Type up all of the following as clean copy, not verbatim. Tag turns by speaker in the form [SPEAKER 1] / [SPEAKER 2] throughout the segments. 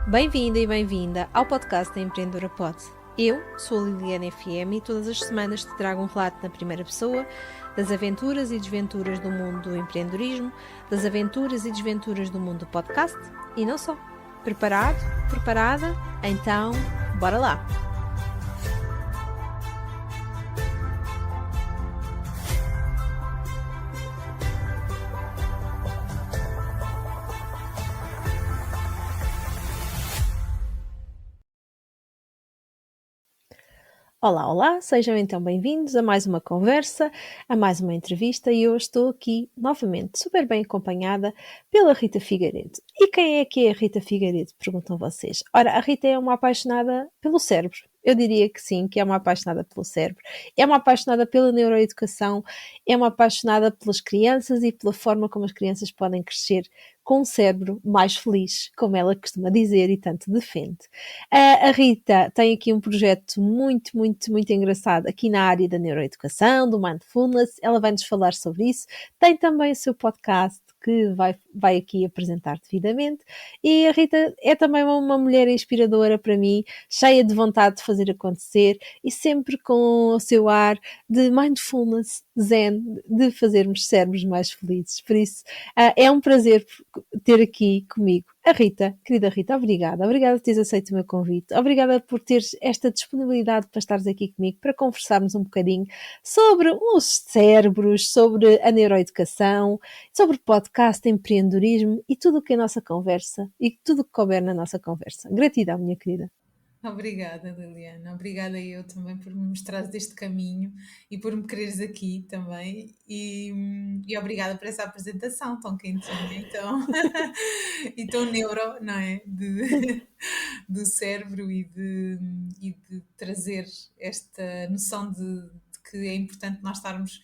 [SPEAKER 1] Bem-vindo e bem-vinda ao podcast da Empreendedora Pod. Eu sou a Liliana FM e todas as semanas te trago um relato na primeira pessoa das aventuras e desventuras do mundo do empreendedorismo, das aventuras e desventuras do mundo do podcast e não só. Preparado? Preparada? Então, bora lá! Olá, olá, sejam então bem-vindos a mais uma conversa, a mais uma entrevista e eu estou aqui novamente super bem acompanhada pela Rita Figueiredo. E quem é que é a Rita Figueiredo? Perguntam vocês. Ora, a Rita é uma apaixonada pelo cérebro. Eu diria que sim, que é uma apaixonada pelo cérebro. É uma apaixonada pela neuroeducação, é uma apaixonada pelas crianças e pela forma como as crianças podem crescer com um cérebro mais feliz, como ela costuma dizer e tanto defende. A Rita tem aqui um projeto muito engraçado aqui na área da neuroeducação, do mindfulness. Ela vai nos falar sobre isso. Tem também o seu podcast que vai aqui apresentar devidamente. E a Rita é também uma mulher inspiradora para mim, cheia de vontade de fazer acontecer e sempre com o seu ar de mindfulness, zen, de fazermos cérebros mais felizes. Por isso, é um prazer ter aqui comigo a Rita. Querida Rita, obrigada. Obrigada por teres aceito o meu convite. Obrigada por teres esta disponibilidade para estares aqui comigo, para conversarmos um bocadinho sobre os cérebros, sobre a neuroeducação, sobre podcast, empreendedorismo e tudo o que é a nossa conversa e tudo o que couber na nossa conversa. Gratidão, minha querida.
[SPEAKER 2] Obrigada, Liliana. Obrigada eu também por me mostrares este caminho e por me quereres aqui também. E obrigada por essa apresentação tão quentinha e tão neuro, não é? Do cérebro e de trazer esta noção de que é importante nós estarmos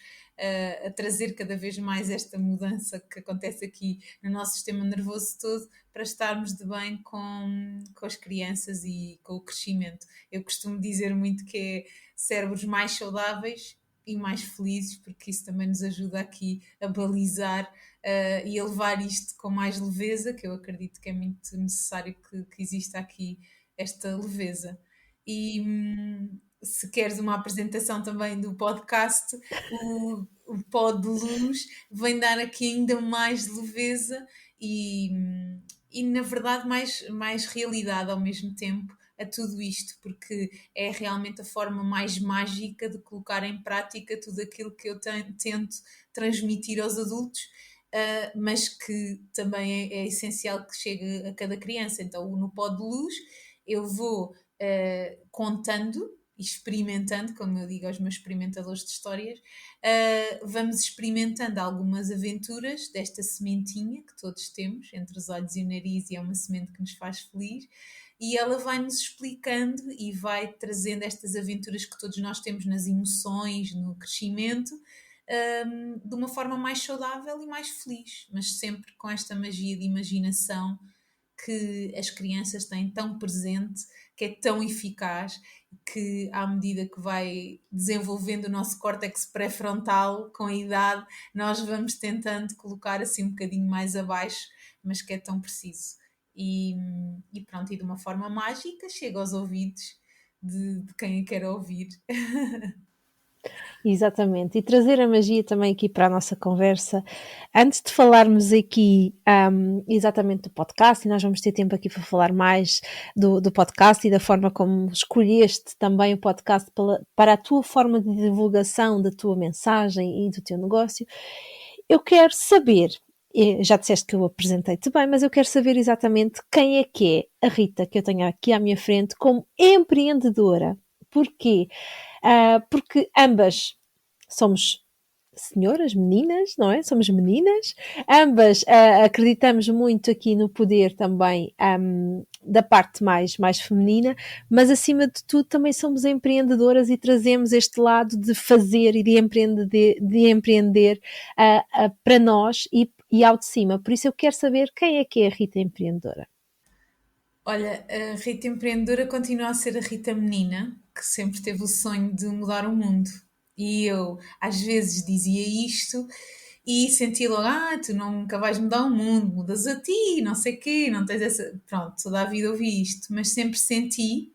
[SPEAKER 2] a trazer cada vez mais esta mudança que acontece aqui no nosso sistema nervoso todo para estarmos de bem com as crianças e com o crescimento. Eu costumo dizer muito que é cérebros mais saudáveis e mais felizes, porque isso também nos ajuda aqui a balizar e a levar isto com mais leveza, que eu acredito que é muito necessário que exista aqui esta leveza. E se queres uma apresentação também do podcast, o pó de luz vem dar aqui ainda mais leveza e na verdade mais realidade ao mesmo tempo a tudo isto, porque é realmente a forma mais mágica de colocar em prática tudo aquilo que eu tento transmitir aos adultos, mas que também é essencial que chegue a cada criança. Então, no pó de luz, eu vou contando e experimentando, como eu digo aos meus experimentadores de histórias, vamos experimentando algumas aventuras desta sementinha que todos temos entre os olhos e o nariz, e é uma semente que nos faz feliz. E ela vai-nos explicando e vai trazendo estas aventuras que todos nós temos nas emoções, no crescimento, de uma forma mais saudável e mais feliz, mas sempre com esta magia de imaginação que as crianças têm tão presente, que é tão eficaz, que à medida que vai desenvolvendo o nosso córtex pré-frontal com a idade, nós vamos tentando colocar assim um bocadinho mais abaixo, mas que é tão preciso. E, e pronto, e de uma forma mágica chega aos ouvidos de quem a quer ouvir.
[SPEAKER 1] Exatamente, e trazer a magia também aqui para a nossa conversa. Antes de falarmos aqui exatamente do podcast, e nós vamos ter tempo aqui para falar mais do podcast e da forma como escolheste também o podcast para a tua forma de divulgação da tua mensagem e do teu negócio, eu quero saber, já disseste que eu apresentei-te bem, mas eu quero saber exatamente quem é que é a Rita que eu tenho aqui à minha frente como empreendedora. Porquê? Porque ambas somos senhoras, meninas, não é? Somos meninas, ambas acreditamos muito aqui no poder também da parte mais feminina, mas acima de tudo também somos empreendedoras e trazemos este lado de fazer e de empreender para nós e ao de cima. Por isso eu quero saber quem é que é a Rita empreendedora.
[SPEAKER 2] Olha, a Rita empreendedora continua a ser a Rita menina, que sempre teve o sonho de mudar o mundo. E eu, às vezes, dizia isto e senti logo, tu nunca vais mudar o mundo, mudas a ti, não sei o quê, não tens essa. Pronto, toda a vida ouvi isto, mas sempre senti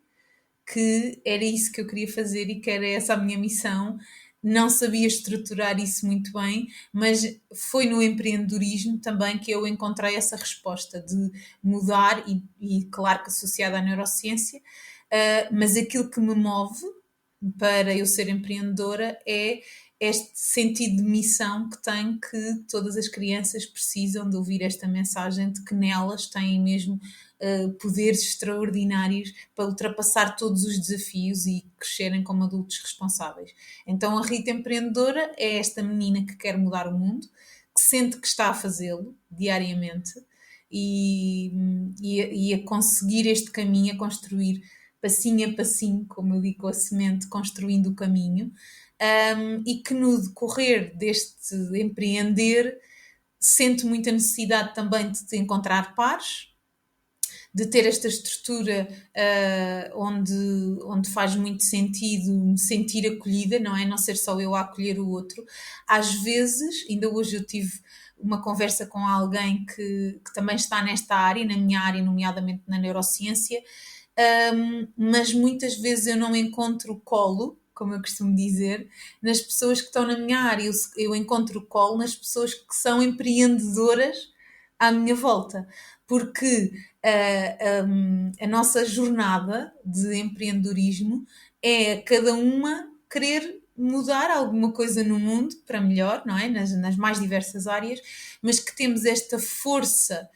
[SPEAKER 2] que era isso que eu queria fazer e que era essa a minha missão. Não sabia estruturar isso muito bem, mas foi no empreendedorismo também que eu encontrei essa resposta de mudar, e claro que associada à neurociência, mas aquilo que me move para eu ser empreendedora é este sentido de missão que tenho, que todas as crianças precisam de ouvir esta mensagem de que nelas têm mesmo poderes extraordinários para ultrapassar todos os desafios e crescerem como adultos responsáveis. Então a Rita Empreendedora é esta menina que quer mudar o mundo, que sente que está a fazê-lo diariamente e, e a conseguir este caminho, a construir passinho a passinho, como eu digo, com a semente, construindo o caminho, e que no decorrer deste empreender sente muita necessidade também de encontrar pares, de ter esta estrutura onde faz muito sentido me sentir acolhida, não é? Não ser só eu a acolher o outro. Às vezes, ainda hoje eu tive uma conversa com alguém que também está nesta área, na minha área, nomeadamente na neurociência, mas muitas vezes eu não encontro colo, como eu costumo dizer, nas pessoas que estão na minha área. Eu encontro colo nas pessoas que são empreendedoras à minha volta, porque a nossa jornada de empreendedorismo é cada uma querer mudar alguma coisa no mundo para melhor, não é? Nas mais diversas áreas, mas que temos esta força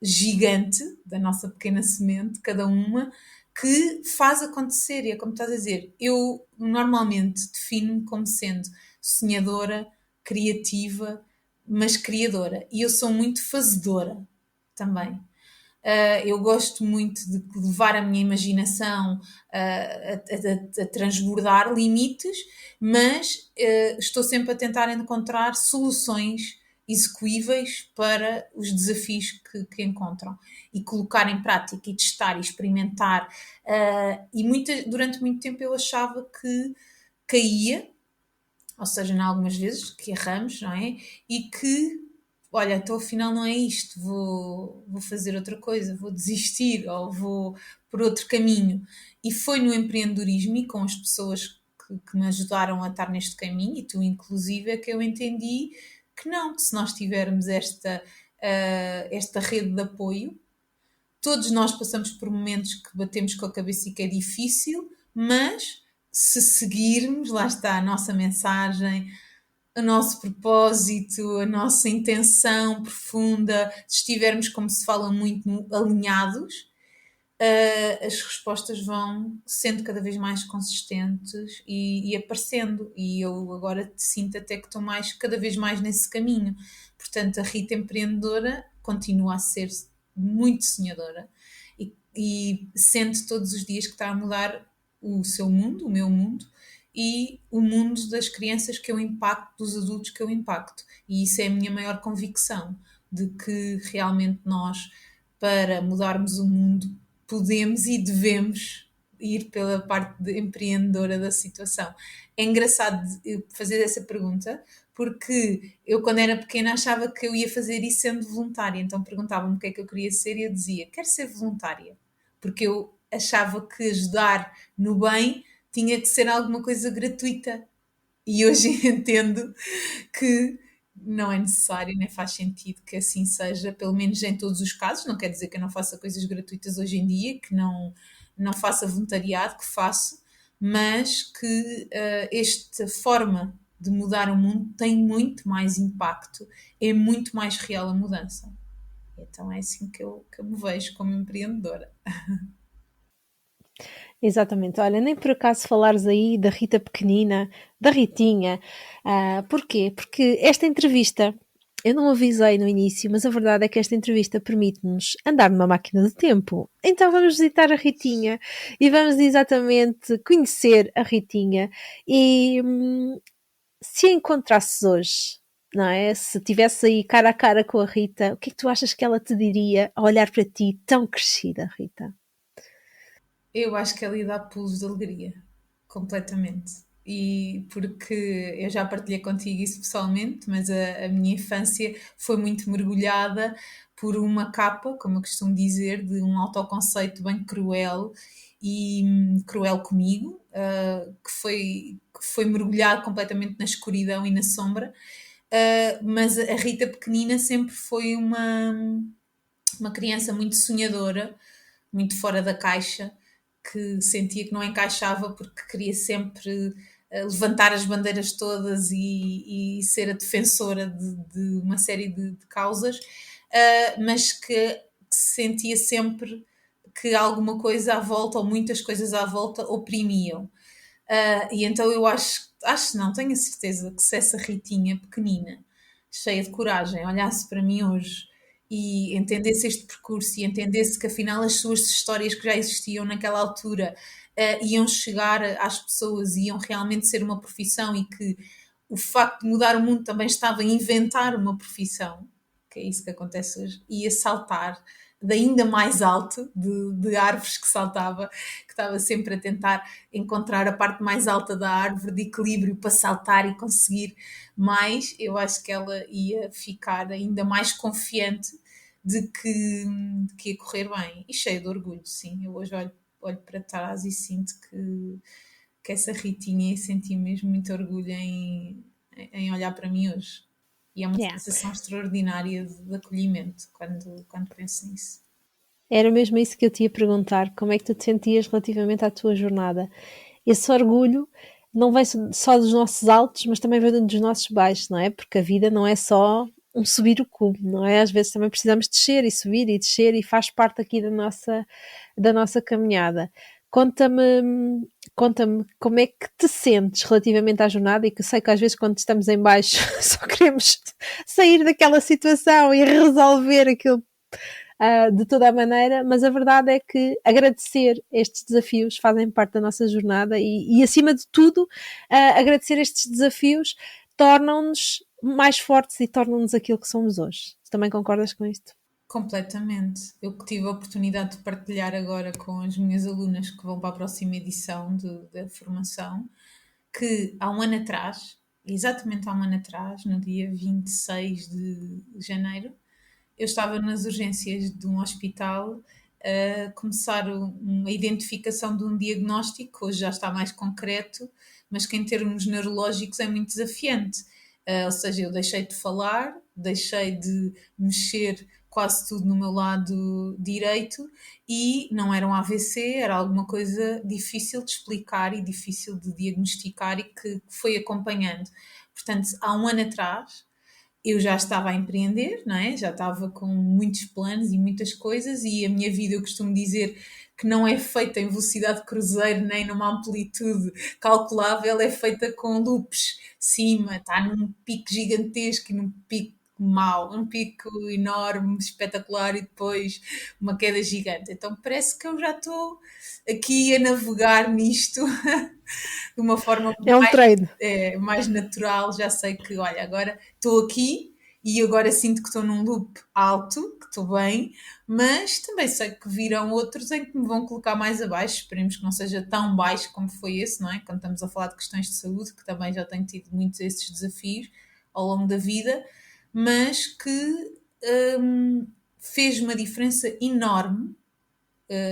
[SPEAKER 2] gigante da nossa pequena semente, cada uma, que faz acontecer. E é como estás a dizer, eu normalmente defino-me como sendo sonhadora, criativa, mas criadora. E eu sou muito fazedora também. Eu gosto muito de levar a minha imaginação a transbordar limites, mas estou sempre a tentar encontrar soluções execuíveis para os desafios que encontram e colocar em prática e testar e experimentar. Durante muito tempo eu achava que caía, ou seja, em algumas vezes que erramos, não é? E que, olha, então afinal não é isto, vou fazer outra coisa, vou desistir ou vou por outro caminho. E foi no empreendedorismo e com as pessoas que me ajudaram a estar neste caminho, e tu inclusive, é que eu entendi que não, que se nós tivermos esta rede de apoio, todos nós passamos por momentos que batemos com a cabeça e que é difícil, mas se seguirmos, lá está a nossa mensagem, o nosso propósito, a nossa intenção profunda, se estivermos, como se fala muito, alinhados, as respostas vão sendo cada vez mais consistentes e aparecendo. E eu agora te sinto até que estou cada vez mais nesse caminho. Portanto, a Rita empreendedora continua a ser muito sonhadora e sente todos os dias que está a mudar o seu mundo, o meu mundo, e o mundo das crianças que eu impacto, dos adultos que eu impacto. E isso é a minha maior convicção, de que realmente nós, para mudarmos o mundo, podemos e devemos ir pela parte empreendedora da situação. É engraçado fazer essa pergunta, porque eu, quando era pequena, achava que eu ia fazer isso sendo voluntária. Então perguntavam-me o que é que eu queria ser e eu dizia: quero ser voluntária, porque eu achava que ajudar no bem tinha que ser alguma coisa gratuita. E hoje entendo que não é necessário, nem faz sentido que assim seja, pelo menos em todos os casos. Não quer dizer que eu não faça coisas gratuitas hoje em dia, que não faça voluntariado, que faço, mas que esta forma de mudar o mundo tem muito mais impacto, é muito mais real a mudança. Então é assim que eu me vejo como empreendedora.
[SPEAKER 1] Exatamente. Olha, nem por acaso falares aí da Rita pequenina, da Ritinha. Porquê? Porque esta entrevista, eu não avisei no início, mas a verdade é que esta entrevista permite-nos andar numa máquina de tempo. Então vamos visitar a Ritinha e vamos exatamente conhecer a Ritinha. E se a encontrasses hoje, não é? Se estivesse aí cara a cara com a Rita, o que é que tu achas que ela te diria ao olhar para ti tão crescida, Rita?
[SPEAKER 2] Eu acho que ela lhe dá pulos de alegria, completamente. e porque eu já partilhei contigo isso pessoalmente, mas a minha infância foi muito mergulhada por uma capa, como eu costumo dizer, de um autoconceito bem cruel e cruel comigo, que foi mergulhado completamente na escuridão e na sombra. Mas a Rita pequenina sempre foi uma criança muito sonhadora, muito fora da caixa, que sentia que não encaixava porque queria sempre levantar as bandeiras todas e ser a defensora de uma série de causas, mas que sentia sempre que alguma coisa à volta, ou muitas coisas à volta, oprimiam. E então eu acho não, tenho a certeza que se essa Ritinha pequenina, cheia de coragem, olhasse para mim hoje e entendesse este percurso e entendesse que afinal as suas histórias que já existiam naquela altura iam chegar às pessoas, iam realmente ser uma profissão e que o facto de mudar o mundo também estava a inventar uma profissão, que é isso que acontece hoje, ia saltar de ainda mais alto, de árvores que saltava, que estava sempre a tentar encontrar a parte mais alta da árvore de equilíbrio para saltar e conseguir mais, eu acho que ela ia ficar ainda mais confiante de que ia correr bem e cheia de orgulho, sim. Eu hoje olho para trás e sinto que essa Ritinha ia sentir mesmo muito orgulho em olhar para mim hoje. E é uma
[SPEAKER 1] Yeah.
[SPEAKER 2] sensação extraordinária de acolhimento quando penso nisso.
[SPEAKER 1] Era mesmo isso que eu te ia perguntar, como é que tu te sentias relativamente à tua jornada? Esse orgulho não vem só dos nossos altos, mas também vem dos nossos baixos, não é? Porque a vida não é só um subir o cubo, não é? Às vezes também precisamos descer e subir e descer e faz parte aqui da nossa caminhada. Conta-me, conta-me como é que te sentes relativamente à jornada e que eu sei que às vezes quando estamos em baixo só queremos sair daquela situação e resolver aquilo de toda a maneira, mas a verdade é que agradecer estes desafios fazem parte da nossa jornada e acima de tudo, agradecer estes desafios tornam-nos mais fortes e tornam-nos aquilo que somos hoje. Também concordas com isto?
[SPEAKER 2] Completamente. Eu que tive a oportunidade de partilhar agora com as minhas alunas que vão para a próxima edição da formação, que há um ano atrás, exatamente há um ano atrás, no dia 26 de janeiro, eu estava nas urgências de um hospital a começar uma identificação de um diagnóstico, que hoje já está mais concreto, mas que em termos neurológicos é muito desafiante. Ou seja, eu deixei de falar, deixei de mexer quase tudo no meu lado direito e não era um AVC, era alguma coisa difícil de explicar e difícil de diagnosticar e que foi acompanhando. Portanto, há um ano atrás, eu já estava a empreender, não é? Já estava com muitos planos e muitas coisas, e a minha vida, eu costumo dizer que não é feita em velocidade de cruzeiro nem numa amplitude calculável, é feita com loops. Cima, está num pico gigantesco e num pico mau, um pico enorme, espetacular e depois uma queda gigante. Então parece que eu já estou aqui a navegar nisto de uma forma
[SPEAKER 1] É um treino.
[SPEAKER 2] mais natural, já sei que, olha, agora estou aqui e agora sinto que estou num loop alto, que estou bem, mas também sei que virão outros em que me vão colocar mais abaixo. Esperemos que não seja tão baixo como foi esse, não é? Quando estamos a falar de questões de saúde, que também já tenho tido muitos desses desafios ao longo da vida, mas que fez uma diferença enorme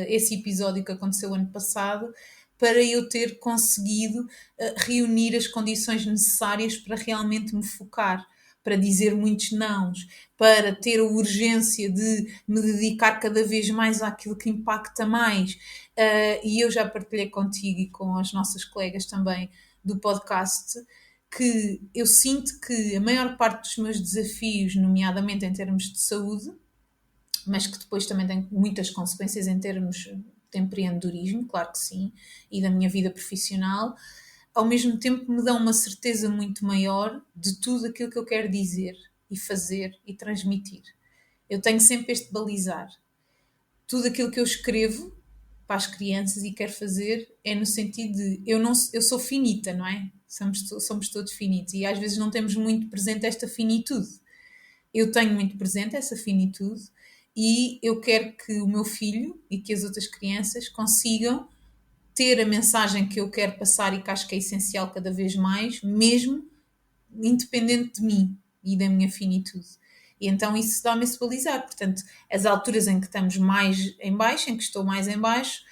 [SPEAKER 2] esse episódio que aconteceu ano passado, para eu ter conseguido reunir as condições necessárias para realmente me focar, para dizer muitos nãos, para ter a urgência de me dedicar cada vez mais àquilo que impacta mais. E eu já partilhei contigo e com as nossas colegas também do podcast que eu sinto que a maior parte dos meus desafios, nomeadamente em termos de saúde, mas que depois também tem muitas consequências em termos de empreendedorismo, claro que sim, e da minha vida profissional, ao mesmo tempo me dão uma certeza muito maior de tudo aquilo que eu quero dizer e fazer e transmitir. Eu tenho sempre este balizar. Tudo aquilo que eu escrevo para as crianças e quero fazer é no sentido de eu sou finita, não é? Somos todos finitos e às vezes não temos muito presente esta finitude. Eu tenho muito presente essa finitude e eu quero que o meu filho e que as outras crianças consigam ter a mensagem que eu quero passar e que acho que é essencial cada vez mais, mesmo independente de mim e da minha finitude. E então isso dá-me esse balizar. Portanto, as alturas em que estamos mais em baixo, em que estou mais em baixo,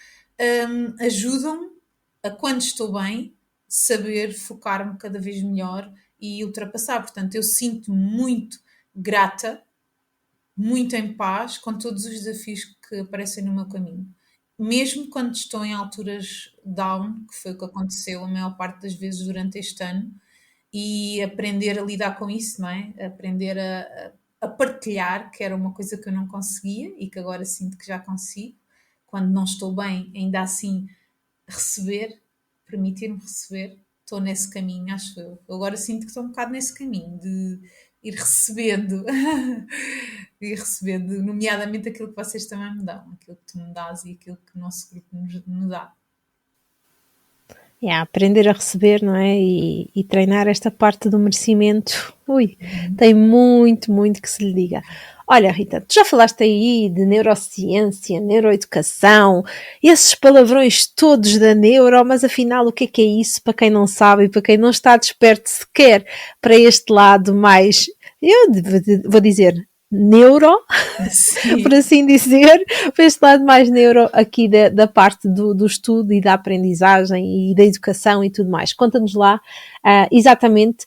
[SPEAKER 2] ajudam-me a, quando estou bem, saber focar-me cada vez melhor e ultrapassar. Portanto, eu sinto-me muito grata, muito em paz com todos os desafios que aparecem no meu caminho. Mesmo quando estou em alturas down, que foi o que aconteceu a maior parte das vezes durante este ano, e aprender a lidar com isso, não é? Aprender a partilhar, que era uma coisa que eu não conseguia e que agora sinto que já consigo. Quando não estou bem, ainda assim receber, permitir-me receber, estou nesse caminho, acho eu. Eu agora sinto que estou um bocado nesse caminho de ir recebendo, ir recebendo, nomeadamente aquilo que vocês também me dão, aquilo que tu me dás e aquilo que o nosso grupo me dá.
[SPEAKER 1] Aprender a receber, não é? E treinar esta parte do merecimento, tem muito, muito que se lhe diga. Olha, Rita, tu já falaste aí de neurociência, neuroeducação, esses palavrões todos da neuro, mas afinal o que é isso para quem não sabe e para quem não está desperto sequer para este lado mais, eu vou dizer, neuro, por
[SPEAKER 2] Sim.
[SPEAKER 1] assim dizer, para este lado mais neuro aqui da parte do estudo e da aprendizagem e da educação e tudo mais. Conta-nos lá exatamente,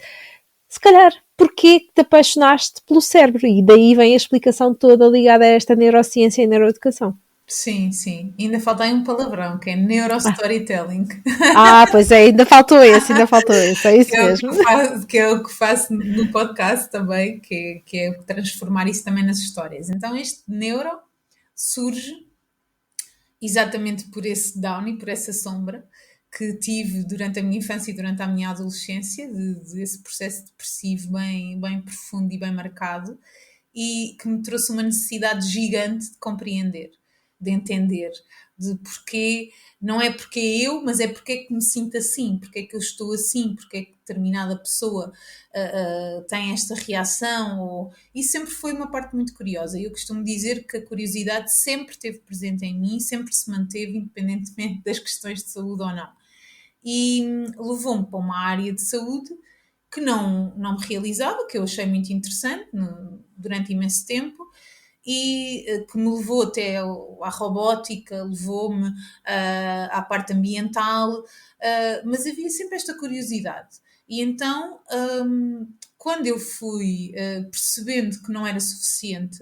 [SPEAKER 1] se calhar, porquê que te apaixonaste pelo cérebro e daí vem a explicação toda ligada a esta neurociência e neuroeducação.
[SPEAKER 2] Sim, sim. Ainda falta aí um palavrão, que é neurostorytelling.
[SPEAKER 1] Pois é, ainda faltou esse, é isso mesmo.
[SPEAKER 2] Que é o que faço no podcast também, que é transformar isso também nas histórias. Então, este neuro surge exatamente por esse down e por essa sombra que tive durante a minha infância e durante a minha adolescência, desse processo depressivo bem profundo e bem marcado, e que me trouxe uma necessidade gigante de compreender, de entender, de porquê, não é porque eu, mas é porque é que me sinto assim, porque é que eu estou assim, porque é que determinada pessoa tem esta reação, isso sempre foi uma parte muito curiosa. Eu costumo dizer que a curiosidade sempre esteve presente em mim, sempre se manteve, independentemente das questões de saúde ou não. E levou-me para uma área de saúde que não me realizava, que eu achei muito interessante durante imenso tempo, e que me levou até à robótica, levou-me à parte ambiental, mas havia sempre esta curiosidade. E então, quando eu fui percebendo que não era suficiente,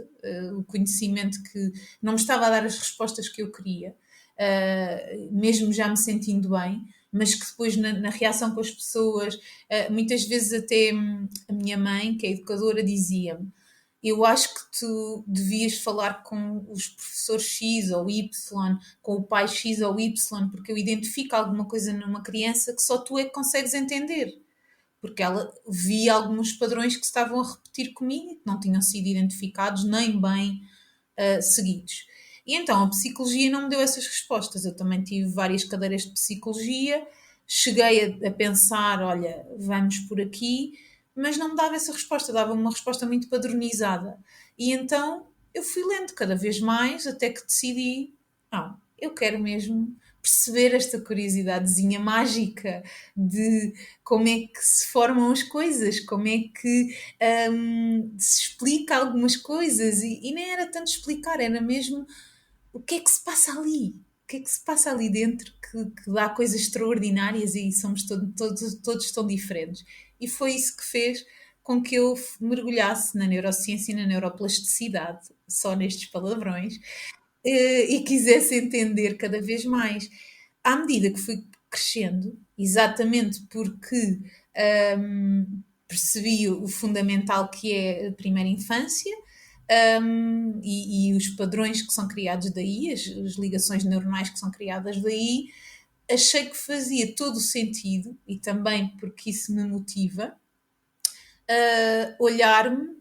[SPEAKER 2] o conhecimento que não me estava a dar as respostas que eu queria, mesmo já me sentindo bem, mas que depois na reação com as pessoas, muitas vezes até a minha mãe, que é educadora, dizia-me: eu acho que tu devias falar com os professores X ou Y, com o pai X ou Y, porque eu identifico alguma coisa numa criança que só tu é que consegues entender. Porque ela via alguns padrões que se estavam a repetir comigo e que não tinham sido identificados nem bem seguidos. E então a psicologia não me deu essas respostas. Eu também tive várias cadeiras de psicologia, cheguei a pensar, olha, vamos por aqui, mas não me dava essa resposta, dava uma resposta muito padronizada. E então eu fui lendo cada vez mais até que decidi, não, eu quero mesmo perceber esta curiosidadezinha mágica de como é que se formam as coisas, como é que se explica algumas coisas e nem era tanto explicar, era mesmo o que é que se passa ali, o que é que se passa ali dentro que dá coisas extraordinárias e somos todos tão diferentes. E foi isso que fez com que eu mergulhasse na neurociência e na neuroplasticidade, só nestes palavrões, e quisesse entender cada vez mais. À medida que fui crescendo, exatamente porque percebi o fundamental que é a primeira infância, e os padrões que são criados daí, as ligações neuronais que são criadas daí, achei que fazia todo o sentido, e também porque isso me motiva, olhar-me,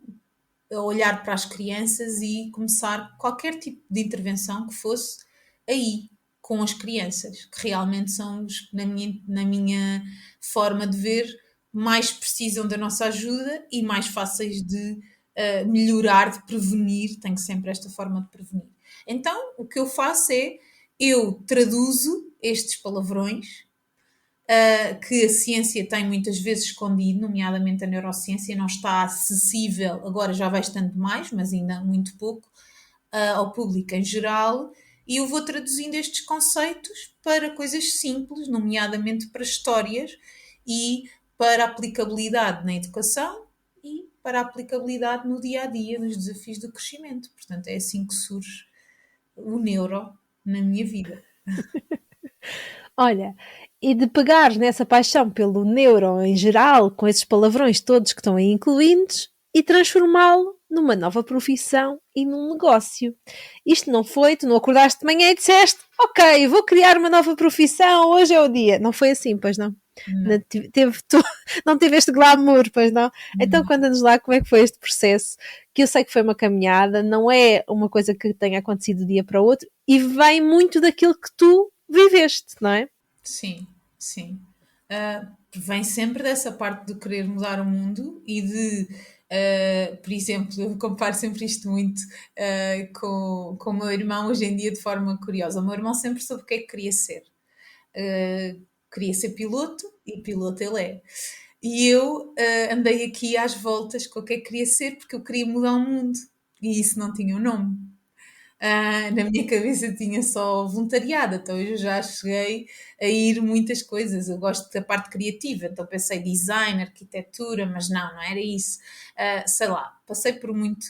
[SPEAKER 2] a olhar para as crianças e começar qualquer tipo de intervenção que fosse aí, com as crianças, que realmente são os, na minha forma de ver, mais precisam da nossa ajuda e mais fáceis de melhorar, de prevenir. Tenho sempre esta forma de prevenir. Então, o que eu faço é, eu traduzo estes palavrões, que a ciência tem muitas vezes escondido, nomeadamente a neurociência, não está acessível, agora já vai estando mais, mas ainda muito pouco, ao público em geral, e eu vou traduzindo estes conceitos para coisas simples, nomeadamente para histórias e para aplicabilidade na educação e para aplicabilidade no dia a dia, nos desafios do crescimento. Portanto, é assim que surge o neuro na minha vida.
[SPEAKER 1] Olha, e de pegares nessa paixão pelo neuro em geral, com esses palavrões todos que estão aí incluídos, e transformá-lo numa nova profissão e num negócio. Isto não foi, tu não acordaste de manhã e disseste, ok, vou criar uma nova profissão, hoje é o dia. Não foi assim, pois não?
[SPEAKER 2] Não,
[SPEAKER 1] Não teve este glamour, pois não? Então
[SPEAKER 2] não.
[SPEAKER 1] conta-nos lá como é que foi este processo, que eu sei que foi uma caminhada, não é uma coisa que tenha acontecido de um dia para o outro, e vem muito daquilo que tu viveste, não é?
[SPEAKER 2] Sim, sim. Vem sempre dessa parte de querer mudar o mundo e de, por exemplo, eu comparo sempre isto muito com o meu irmão hoje em dia de forma curiosa. O meu irmão sempre soube o que é que queria ser. Queria ser piloto e piloto ele é. E eu andei aqui às voltas com o que é que queria ser porque eu queria mudar o mundo e isso não tinha um nome. Na minha cabeça tinha só voluntariado, então eu já cheguei a ir muitas coisas. Eu gosto da parte criativa, então pensei design, arquitetura, mas não era isso. Sei lá, passei por muito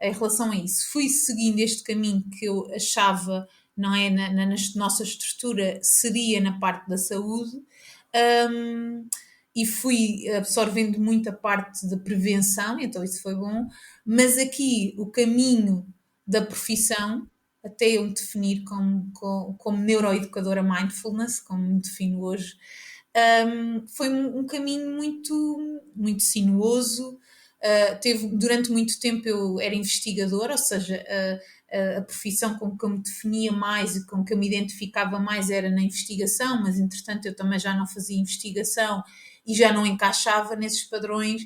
[SPEAKER 2] em relação a isso. Fui seguindo este caminho que eu achava, não é, na nossa estrutura, seria na parte da saúde. Um, e fui absorvendo muita parte da prevenção, então isso foi bom, mas aqui o caminho da profissão, até eu me definir como neuroeducadora mindfulness, como me defino hoje, foi um caminho muito sinuoso. Durante muito tempo eu era investigadora, ou seja, a profissão com que eu me definia mais e com que eu me identificava mais era na investigação, mas entretanto eu também já não fazia investigação e já não encaixava nesses padrões,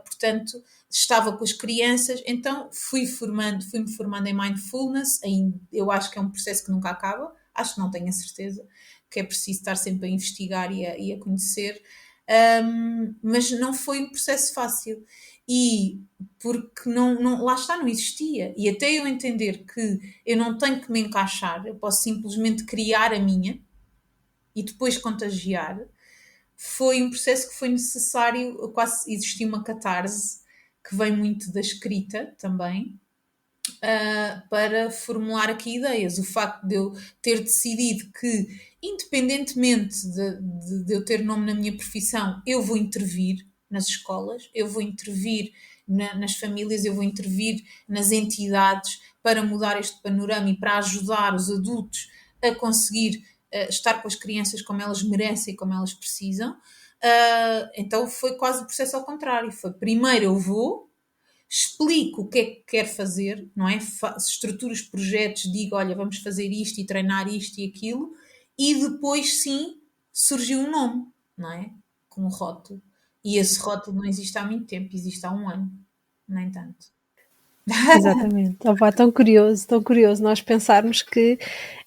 [SPEAKER 2] portanto estava com as crianças, então fui-me formando em mindfulness, eu acho que é um processo que nunca acaba, acho que não tenho a certeza, que é preciso estar sempre a investigar e a conhecer, mas não foi um processo fácil. E porque lá está, não existia. E até eu entender que eu não tenho que me encaixar, eu posso simplesmente criar a minha e depois contagiar, foi um processo que foi necessário, quase existia uma catarse que vem muito da escrita também, para formular aqui ideias. O facto de eu ter decidido que, independentemente de eu ter nome na minha profissão, eu vou intervir nas escolas, eu vou intervir nas famílias, eu vou intervir nas entidades para mudar este panorama e para ajudar os adultos a conseguir estar com as crianças como elas merecem e como elas precisam. Então foi quase o processo ao contrário. Foi primeiro eu vou, explico o que é que quero fazer, não é? Estruturo os projetos, digo, olha, vamos fazer isto e treinar isto e aquilo, e depois sim surgiu um nome, não é? Com um rótulo. E esse rótulo não existe há muito tempo, existe há um ano, nem tanto.
[SPEAKER 1] Exatamente. Opa, tão curioso nós pensarmos que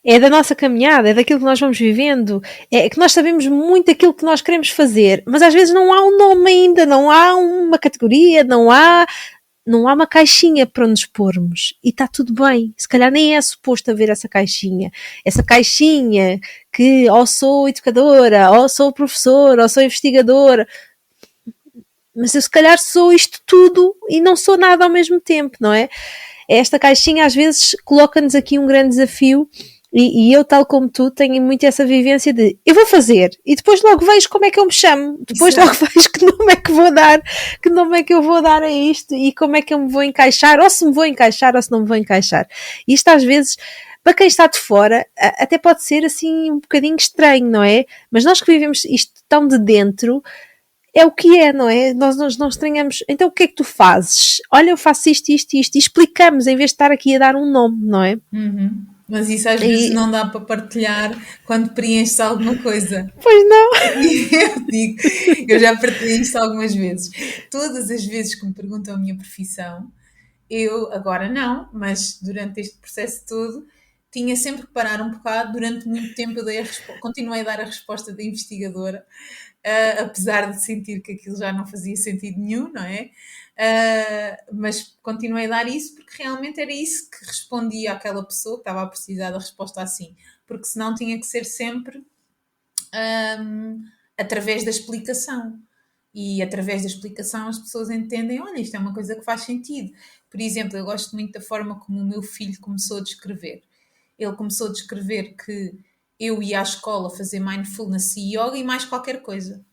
[SPEAKER 1] é da nossa caminhada, é daquilo que nós vamos vivendo, é que nós sabemos muito aquilo que nós queremos fazer, mas às vezes não há um nome ainda, não há uma categoria, não há uma caixinha para nos pormos. E está tudo bem. Se calhar nem é suposto haver essa caixinha. Essa caixinha que ou sou educadora, ou sou professora, ou sou investigadora, mas eu se calhar sou isto tudo e não sou nada ao mesmo tempo, não é? Esta caixinha às vezes coloca-nos aqui um grande desafio e eu, tal como tu, tenho muito essa vivência de eu vou fazer e depois logo vejo como é que eu me chamo, depois logo vejo que nome é que vou dar, que nome é que eu vou dar a isto e como é que eu me vou encaixar, ou se me vou encaixar ou se não me vou encaixar. Isto às vezes, para quem está de fora, até pode ser assim um bocadinho estranho, não é? Mas nós que vivemos isto tão de dentro, é o que é, não é? Nós não estranhamos. Então o que é que tu fazes? Olha, eu faço isto, isto, isto. E explicamos em vez de estar aqui a dar um nome, não é?
[SPEAKER 2] Uhum. Mas isso às vezes
[SPEAKER 1] E,
[SPEAKER 2] não dá para partilhar quando preenches alguma coisa.
[SPEAKER 1] pois não.
[SPEAKER 2] E eu digo, eu já partilhei isto algumas vezes. Todas as vezes que me perguntam a minha profissão, eu agora não, mas durante este processo todo, tinha sempre que parar um bocado. Durante muito tempo eu continuei a dar a resposta da investigadora, apesar de sentir que aquilo já não fazia sentido nenhum, não é? Mas continuei a dar isso porque realmente era isso que respondia àquela pessoa que estava a precisar da resposta assim, porque senão tinha que ser sempre através da explicação. E através da explicação as pessoas entendem, olha, isto é uma coisa que faz sentido. Por exemplo, eu gosto muito da forma como o meu filho começou a descrever. Ele começou a descrever que eu ia à escola fazer mindfulness e yoga e mais qualquer coisa.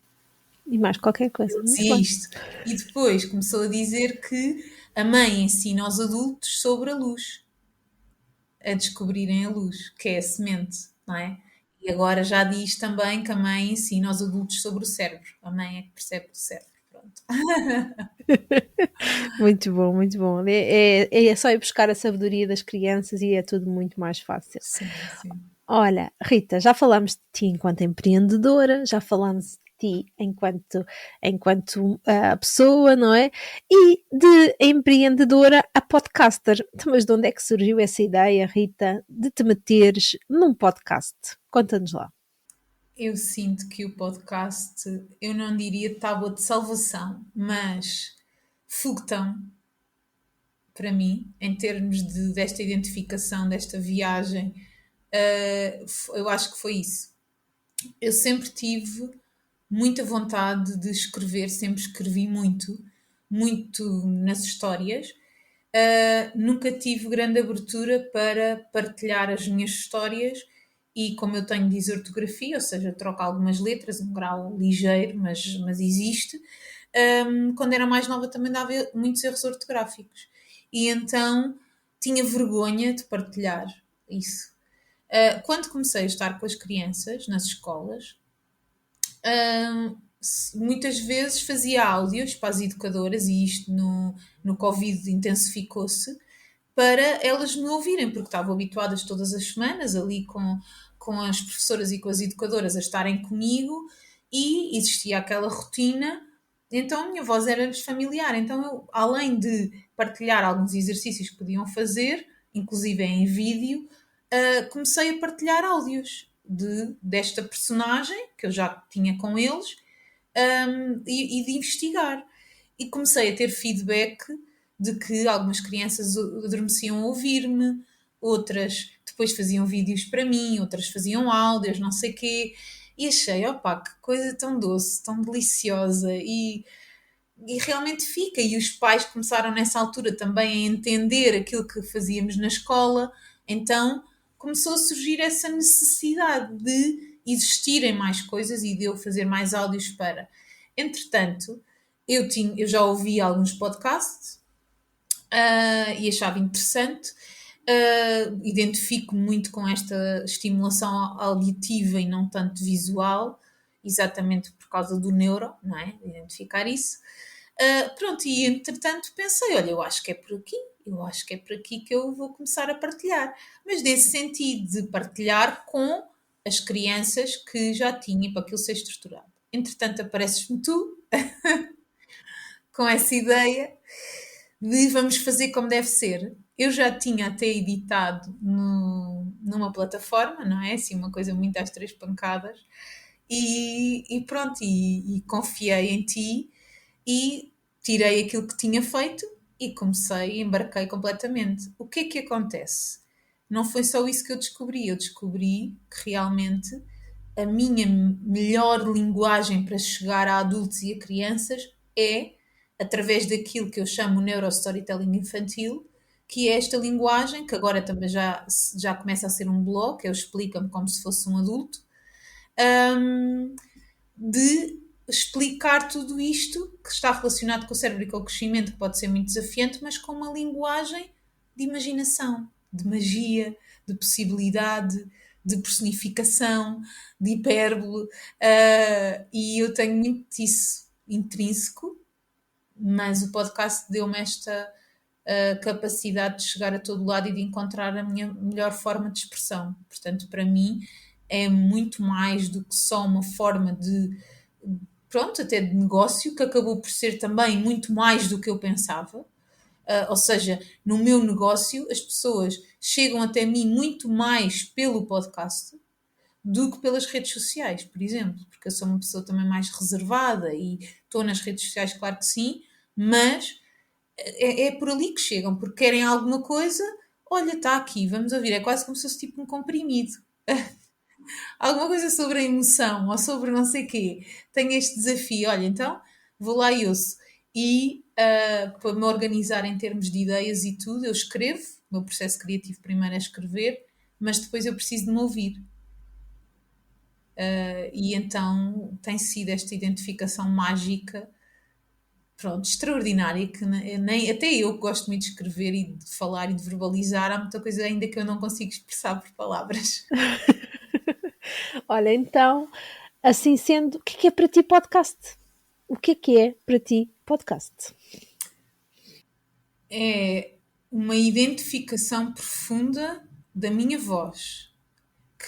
[SPEAKER 1] E mais qualquer coisa.
[SPEAKER 2] Ele
[SPEAKER 1] Muito
[SPEAKER 2] dizia
[SPEAKER 1] bem.
[SPEAKER 2] isto. E depois começou a dizer que a mãe ensina aos adultos sobre a luz, a descobrirem a luz, que é a semente, não é? E agora já diz também que a mãe ensina aos adultos sobre o cérebro. A mãe é que percebe do cérebro. Pronto.
[SPEAKER 1] Muito bom, muito bom. É só ir buscar a sabedoria das crianças e é tudo muito mais fácil.
[SPEAKER 2] Sim, sim.
[SPEAKER 1] Olha, Rita, já falámos de ti enquanto empreendedora, já falámos de ti enquanto pessoa, não é? E de empreendedora a podcaster. Então, mas de onde é que surgiu essa ideia, Rita, de te meteres num podcast? Conta-nos lá.
[SPEAKER 2] Eu sinto que o podcast, eu não diria tábua de salvação, mas foguetão para mim, em termos desta identificação, desta viagem, eu acho que foi isso. Eu sempre tive muita vontade de escrever, sempre escrevi muito, muito nas histórias. Nunca tive grande abertura para partilhar as minhas histórias e como eu tenho disortografia, ou seja, troco algumas letras, um grau ligeiro, mas existe, quando era mais nova também dava muitos erros ortográficos. E então tinha vergonha de partilhar isso. Quando comecei a estar com as crianças nas escolas, muitas vezes fazia áudios para as educadoras, e isto no Covid intensificou-se, para elas me ouvirem, porque estavam habituadas todas as semanas ali com as professoras e com as educadoras a estarem comigo e existia aquela rotina, então a minha voz era-lhes familiar. Então eu, além de partilhar alguns exercícios que podiam fazer, inclusive em vídeo, comecei a partilhar áudios desta personagem que eu já tinha com eles, e de investigar. E comecei a ter feedback de que algumas crianças adormeciam a ouvir-me, outras depois faziam vídeos para mim, outras faziam áudios, não sei quê. E achei, opá, que coisa tão doce, tão deliciosa e realmente fica. E os pais começaram nessa altura também a entender aquilo que fazíamos na escola, então começou a surgir essa necessidade de existirem mais coisas e de eu fazer mais áudios para. Entretanto, eu já ouvi alguns podcasts, e achava interessante. Identifico muito com esta estimulação auditiva e não tanto visual, exatamente por causa do neuro, não é? Identificar isso. Pronto, e entretanto pensei, olha, eu acho que é por aqui, eu acho que é por aqui que eu vou começar a partilhar. Mas nesse sentido de partilhar com as crianças que já tinha para aquilo ser estruturado. Entretanto, apareces-me tu com essa ideia de vamos fazer como deve ser. Eu já tinha até editado numa plataforma, não é? Assim, uma coisa muito às três pancadas. E pronto, e confiei em ti e tirei aquilo que tinha feito e comecei, embarquei completamente. O que é que acontece? Não foi só isso que eu descobri que realmente a minha melhor linguagem para chegar a adultos e a crianças é através daquilo que eu chamo neurostorytelling infantil, que é esta linguagem, que agora também já começa a ser um blog, eu explico-me como se fosse um adulto, de explicar tudo isto que está relacionado com o cérebro e com o crescimento, que pode ser muito desafiante, mas com uma linguagem de imaginação, de magia, de possibilidade, de personificação, de hipérbole, e eu tenho muito disso intrínseco, mas o podcast deu-me esta capacidade de chegar a todo lado e de encontrar a minha melhor forma de expressão. Portanto, para mim é muito mais do que só uma forma de, pronto, até de negócio, que acabou por ser também muito mais do que eu pensava. Ou seja, no meu negócio, as pessoas chegam até mim muito mais pelo podcast do que pelas redes sociais, por exemplo, porque eu sou uma pessoa também mais reservada e estou nas redes sociais, claro que sim, mas é por ali que chegam, porque querem alguma coisa, olha, está aqui, vamos ouvir, é quase como se fosse tipo um comprimido. Alguma coisa sobre a emoção ou sobre não sei quê, tenho este desafio, olha, então vou lá e ouço. E para me organizar em termos de ideias e tudo, eu escrevo, o meu processo criativo primeiro é escrever, mas depois eu preciso de me ouvir. E então tem sido esta identificação mágica, pronto, extraordinária, que nem, até eu que gosto muito de escrever e de falar e de verbalizar, há muita coisa ainda que eu não consigo expressar por palavras.
[SPEAKER 1] Olha, então, assim sendo, o que é para ti podcast? O que é para ti podcast?
[SPEAKER 2] É uma identificação profunda da minha voz.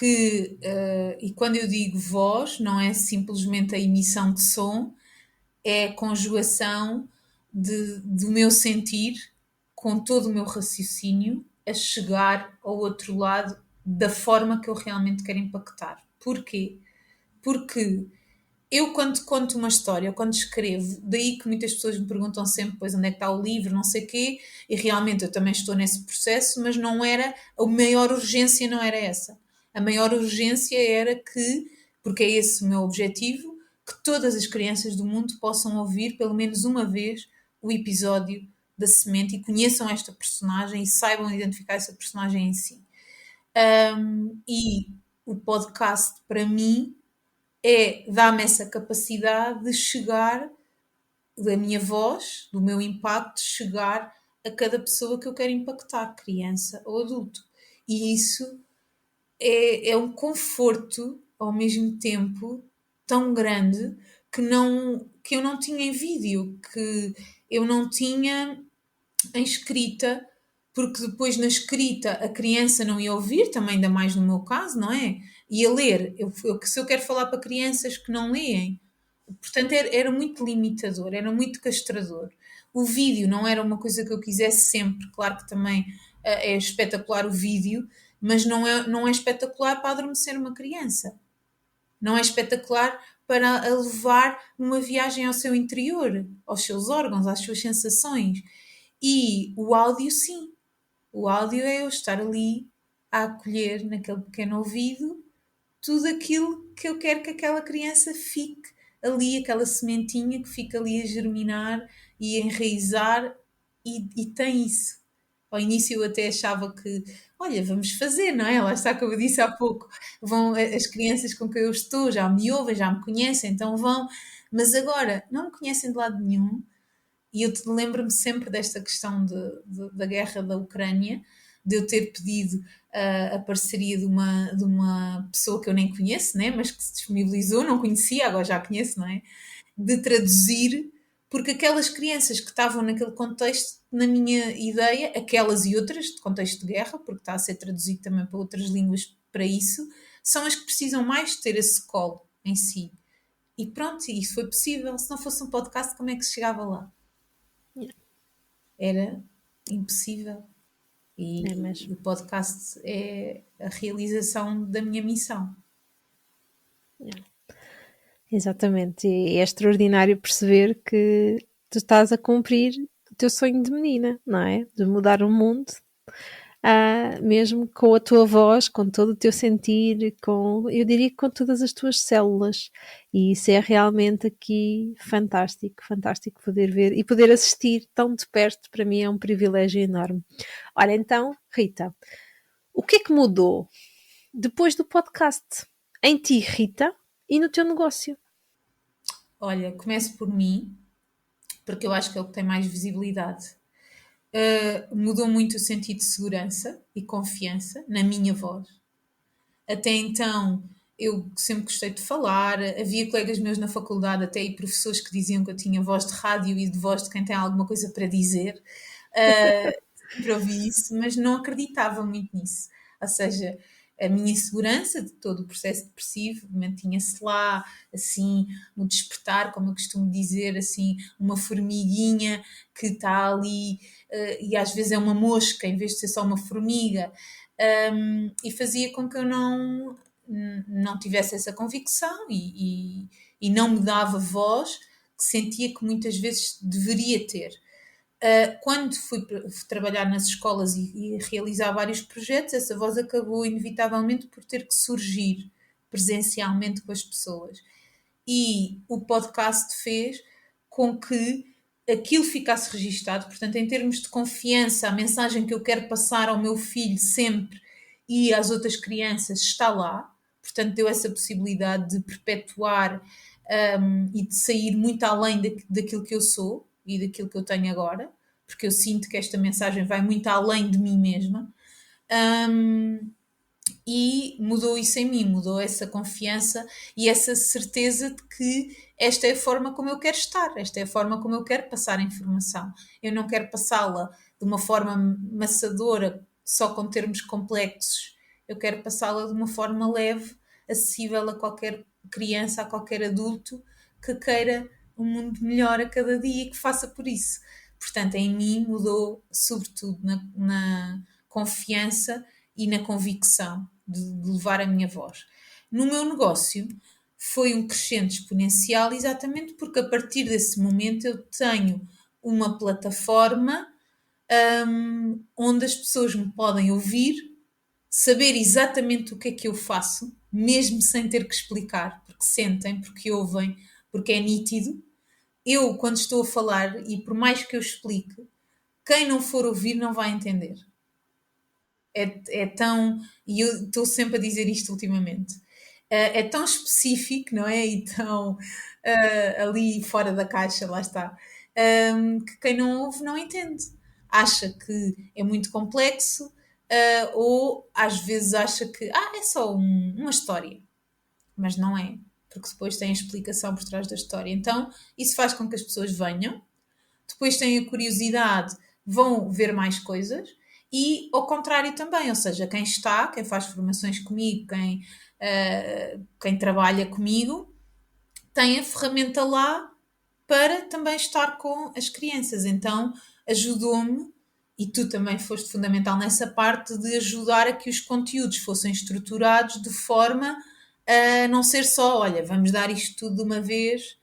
[SPEAKER 2] E quando eu digo voz, não é simplesmente a emissão de som, é a conjugação do meu sentir com todo o meu raciocínio a chegar ao outro lado da forma que eu realmente quero impactar. Porquê? Porque eu, quando conto uma história, quando escrevo, daí que muitas pessoas me perguntam sempre, pois, onde é que está o livro, não sei o quê, e realmente eu também estou nesse processo, mas não era, a maior urgência não era essa. A maior urgência era que, porque é esse o meu objetivo, que todas as crianças do mundo possam ouvir pelo menos uma vez o episódio da Semente e conheçam esta personagem e saibam identificar essa personagem em si. E o podcast, para mim, dá-me essa capacidade de chegar, da minha voz, do meu impacto, chegar a cada pessoa que eu quero impactar, criança ou adulto. E isso é um conforto ao mesmo tempo tão grande que eu não tinha em vídeo, que eu não tinha em escrita, porque depois na escrita a criança não ia ouvir, também ainda mais no meu caso, não é? Ia ler. Se eu quero falar para crianças que não leem, portanto era muito limitador, era muito castrador. O vídeo não era uma coisa que eu quisesse sempre, claro que também é espetacular o vídeo, mas não é espetacular para adormecer uma criança. Não é espetacular para a levar numa viagem ao seu interior, aos seus órgãos, às suas sensações. E o áudio, sim. O áudio é eu estar ali a acolher naquele pequeno ouvido tudo aquilo que eu quero que aquela criança fique ali, aquela sementinha que fica ali a germinar e a enraizar, e tem isso. Ao início eu até achava que, olha, vamos fazer, não é? Lá está, como eu disse há pouco, as crianças com quem eu estou já me ouvem, já me conhecem, então vão, mas agora não me conhecem de lado nenhum, e eu lembro-me sempre desta questão da guerra da Ucrânia, de eu ter pedido a parceria de uma pessoa que eu nem conheço, né? Mas que se disponibilizou, não conhecia, agora já conheço, não é? De traduzir, porque aquelas crianças que estavam naquele contexto, na minha ideia, aquelas e outras, de contexto de guerra, porque está a ser traduzido também para outras línguas para isso, são as que precisam mais ter esse colo em si. E pronto, isso foi possível. Se não fosse um podcast, como é que se chegava lá? Era impossível.
[SPEAKER 1] É
[SPEAKER 2] E
[SPEAKER 1] mesmo.
[SPEAKER 2] o podcast é a realização da minha missão.
[SPEAKER 1] Exatamente. E é extraordinário perceber que tu estás a cumprir o teu sonho de menina, não é? De mudar o mundo, mesmo com a tua voz, com todo o teu sentir, eu diria que com todas as tuas células. E isso é realmente aqui fantástico, fantástico poder ver e poder assistir tão de perto, para mim é um privilégio enorme. Olha, então, Rita, o que é que mudou depois do podcast em ti, Rita, e no teu negócio?
[SPEAKER 2] Olha, começo por mim, porque eu acho que é o que tem mais visibilidade. Mudou muito o sentido de segurança e confiança na minha voz. Até então, eu sempre gostei de falar, havia colegas meus na faculdade, até e professores que diziam que eu tinha voz de rádio e de voz de quem tem alguma coisa para dizer. Sempre ouvi isso, mas não acreditava muito nisso. Ou seja, a minha insegurança de todo o processo depressivo, mantinha-se lá, assim, no despertar, como eu costumo dizer, assim, uma formiguinha que está ali, e às vezes é uma mosca, em vez de ser só uma formiga, e fazia com que eu não tivesse essa convicção e não me dava voz que sentia que muitas vezes deveria ter. Quando fui trabalhar nas escolas e realizar vários projetos, essa voz acabou inevitavelmente por ter que surgir presencialmente com as pessoas. E o podcast fez com que aquilo ficasse registado, portanto, em termos de confiança, a mensagem que eu quero passar ao meu filho sempre e às outras crianças está lá, portanto, deu essa possibilidade de perpetuar e de sair muito além daquilo que eu sou e daquilo que eu tenho agora, porque eu sinto que esta mensagem vai muito além de mim mesma. Um, e mudou isso em mim, mudou essa confiança e essa certeza de que esta é a forma como eu quero estar, esta é a forma como eu quero passar a informação. Eu não quero passá-la de uma forma maçadora, só com termos complexos. Eu quero passá-la de uma forma leve, acessível a qualquer criança, a qualquer adulto que queira um mundo melhor a cada dia e que faça por isso. Portanto, em mim mudou, sobretudo, na confiança e na convicção de levar a minha voz. No meu negócio foi um crescente exponencial exatamente porque a partir desse momento eu tenho uma plataforma onde as pessoas me podem ouvir, saber exatamente o que é que eu faço, mesmo sem ter que explicar, porque sentem, porque ouvem, porque é nítido. Eu, quando estou a falar, e por mais que eu explique, quem não for ouvir não vai entender. É tão. E eu estou sempre a dizer isto ultimamente. É tão específico, não é? E tão ali fora da caixa, lá está. Que quem não ouve não entende. Acha que é muito complexo, ou às vezes acha que é só uma história. Mas não é. Porque depois tem a explicação por trás da história. Então, isso faz com que as pessoas venham, depois têm a curiosidade, vão ver mais coisas e ao contrário também, ou seja, quem está, quem faz formações comigo, quem trabalha comigo, tem a ferramenta lá para também estar com as crianças. Então ajudou-me, e tu também foste fundamental nessa parte, de ajudar a que os conteúdos fossem estruturados de forma a não ser só, olha, vamos dar isto tudo de uma vez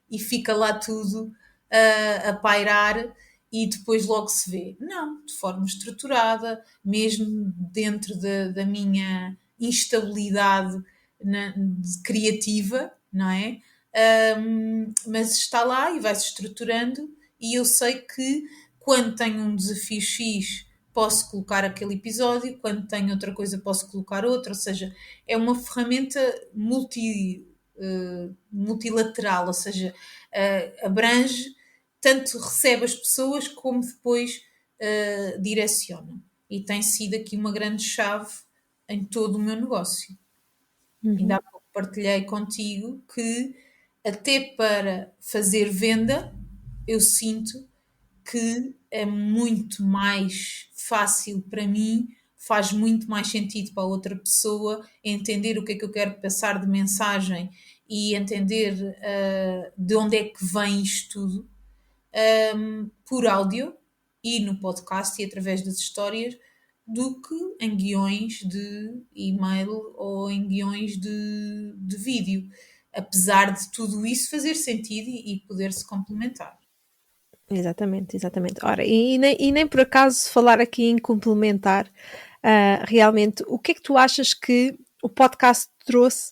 [SPEAKER 2] e fica lá tudo a pairar e depois logo se vê. Não, de forma estruturada, mesmo dentro da minha instabilidade criativa, não é? Mas está lá e vai-se estruturando e eu sei que quando tenho um desafio X posso colocar aquele episódio, quando tenho outra coisa posso colocar outra, ou seja, é uma ferramenta multilateral, ou seja, abrange, tanto recebe as pessoas como depois direciona. E tem sido aqui uma grande chave em todo o meu negócio. Ainda há pouco partilhei contigo que até para fazer venda eu sinto que é muito mais fácil para mim, faz muito mais sentido para a outra pessoa entender o que é que eu quero passar de mensagem e entender de onde é que vem isto tudo, por áudio e no podcast e através das histórias, do que em guiões de e-mail ou em guiões de vídeo. Apesar de tudo isso fazer sentido e poder-se complementar.
[SPEAKER 1] Exatamente, exatamente. Ora, e nem por acaso falar aqui em complementar, realmente, o que é que tu achas que o podcast trouxe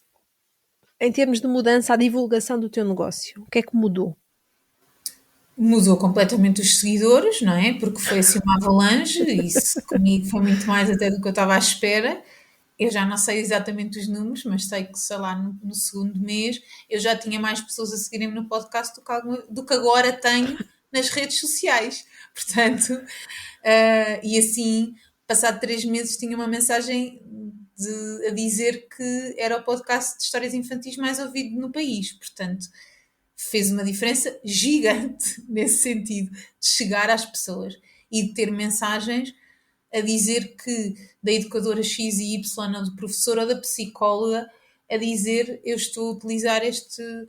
[SPEAKER 1] em termos de mudança à divulgação do teu negócio? O que é que mudou?
[SPEAKER 2] Mudou completamente os seguidores, não é? Porque foi assim uma avalanche, e isso comigo foi muito mais até do que eu estava à espera. Eu já não sei exatamente os números, mas sei que, sei lá, no segundo mês eu já tinha mais pessoas a seguirem-me no podcast do que agora tenho nas redes sociais. Portanto, e assim, passado 3 meses, tinha uma mensagem a dizer que era o podcast de histórias infantis mais ouvido no país. Portanto, fez uma diferença gigante nesse sentido, de chegar às pessoas e de ter mensagens. a dizer que da educadora X e Y, ou do professor ou da psicóloga, a dizer eu estou a utilizar esta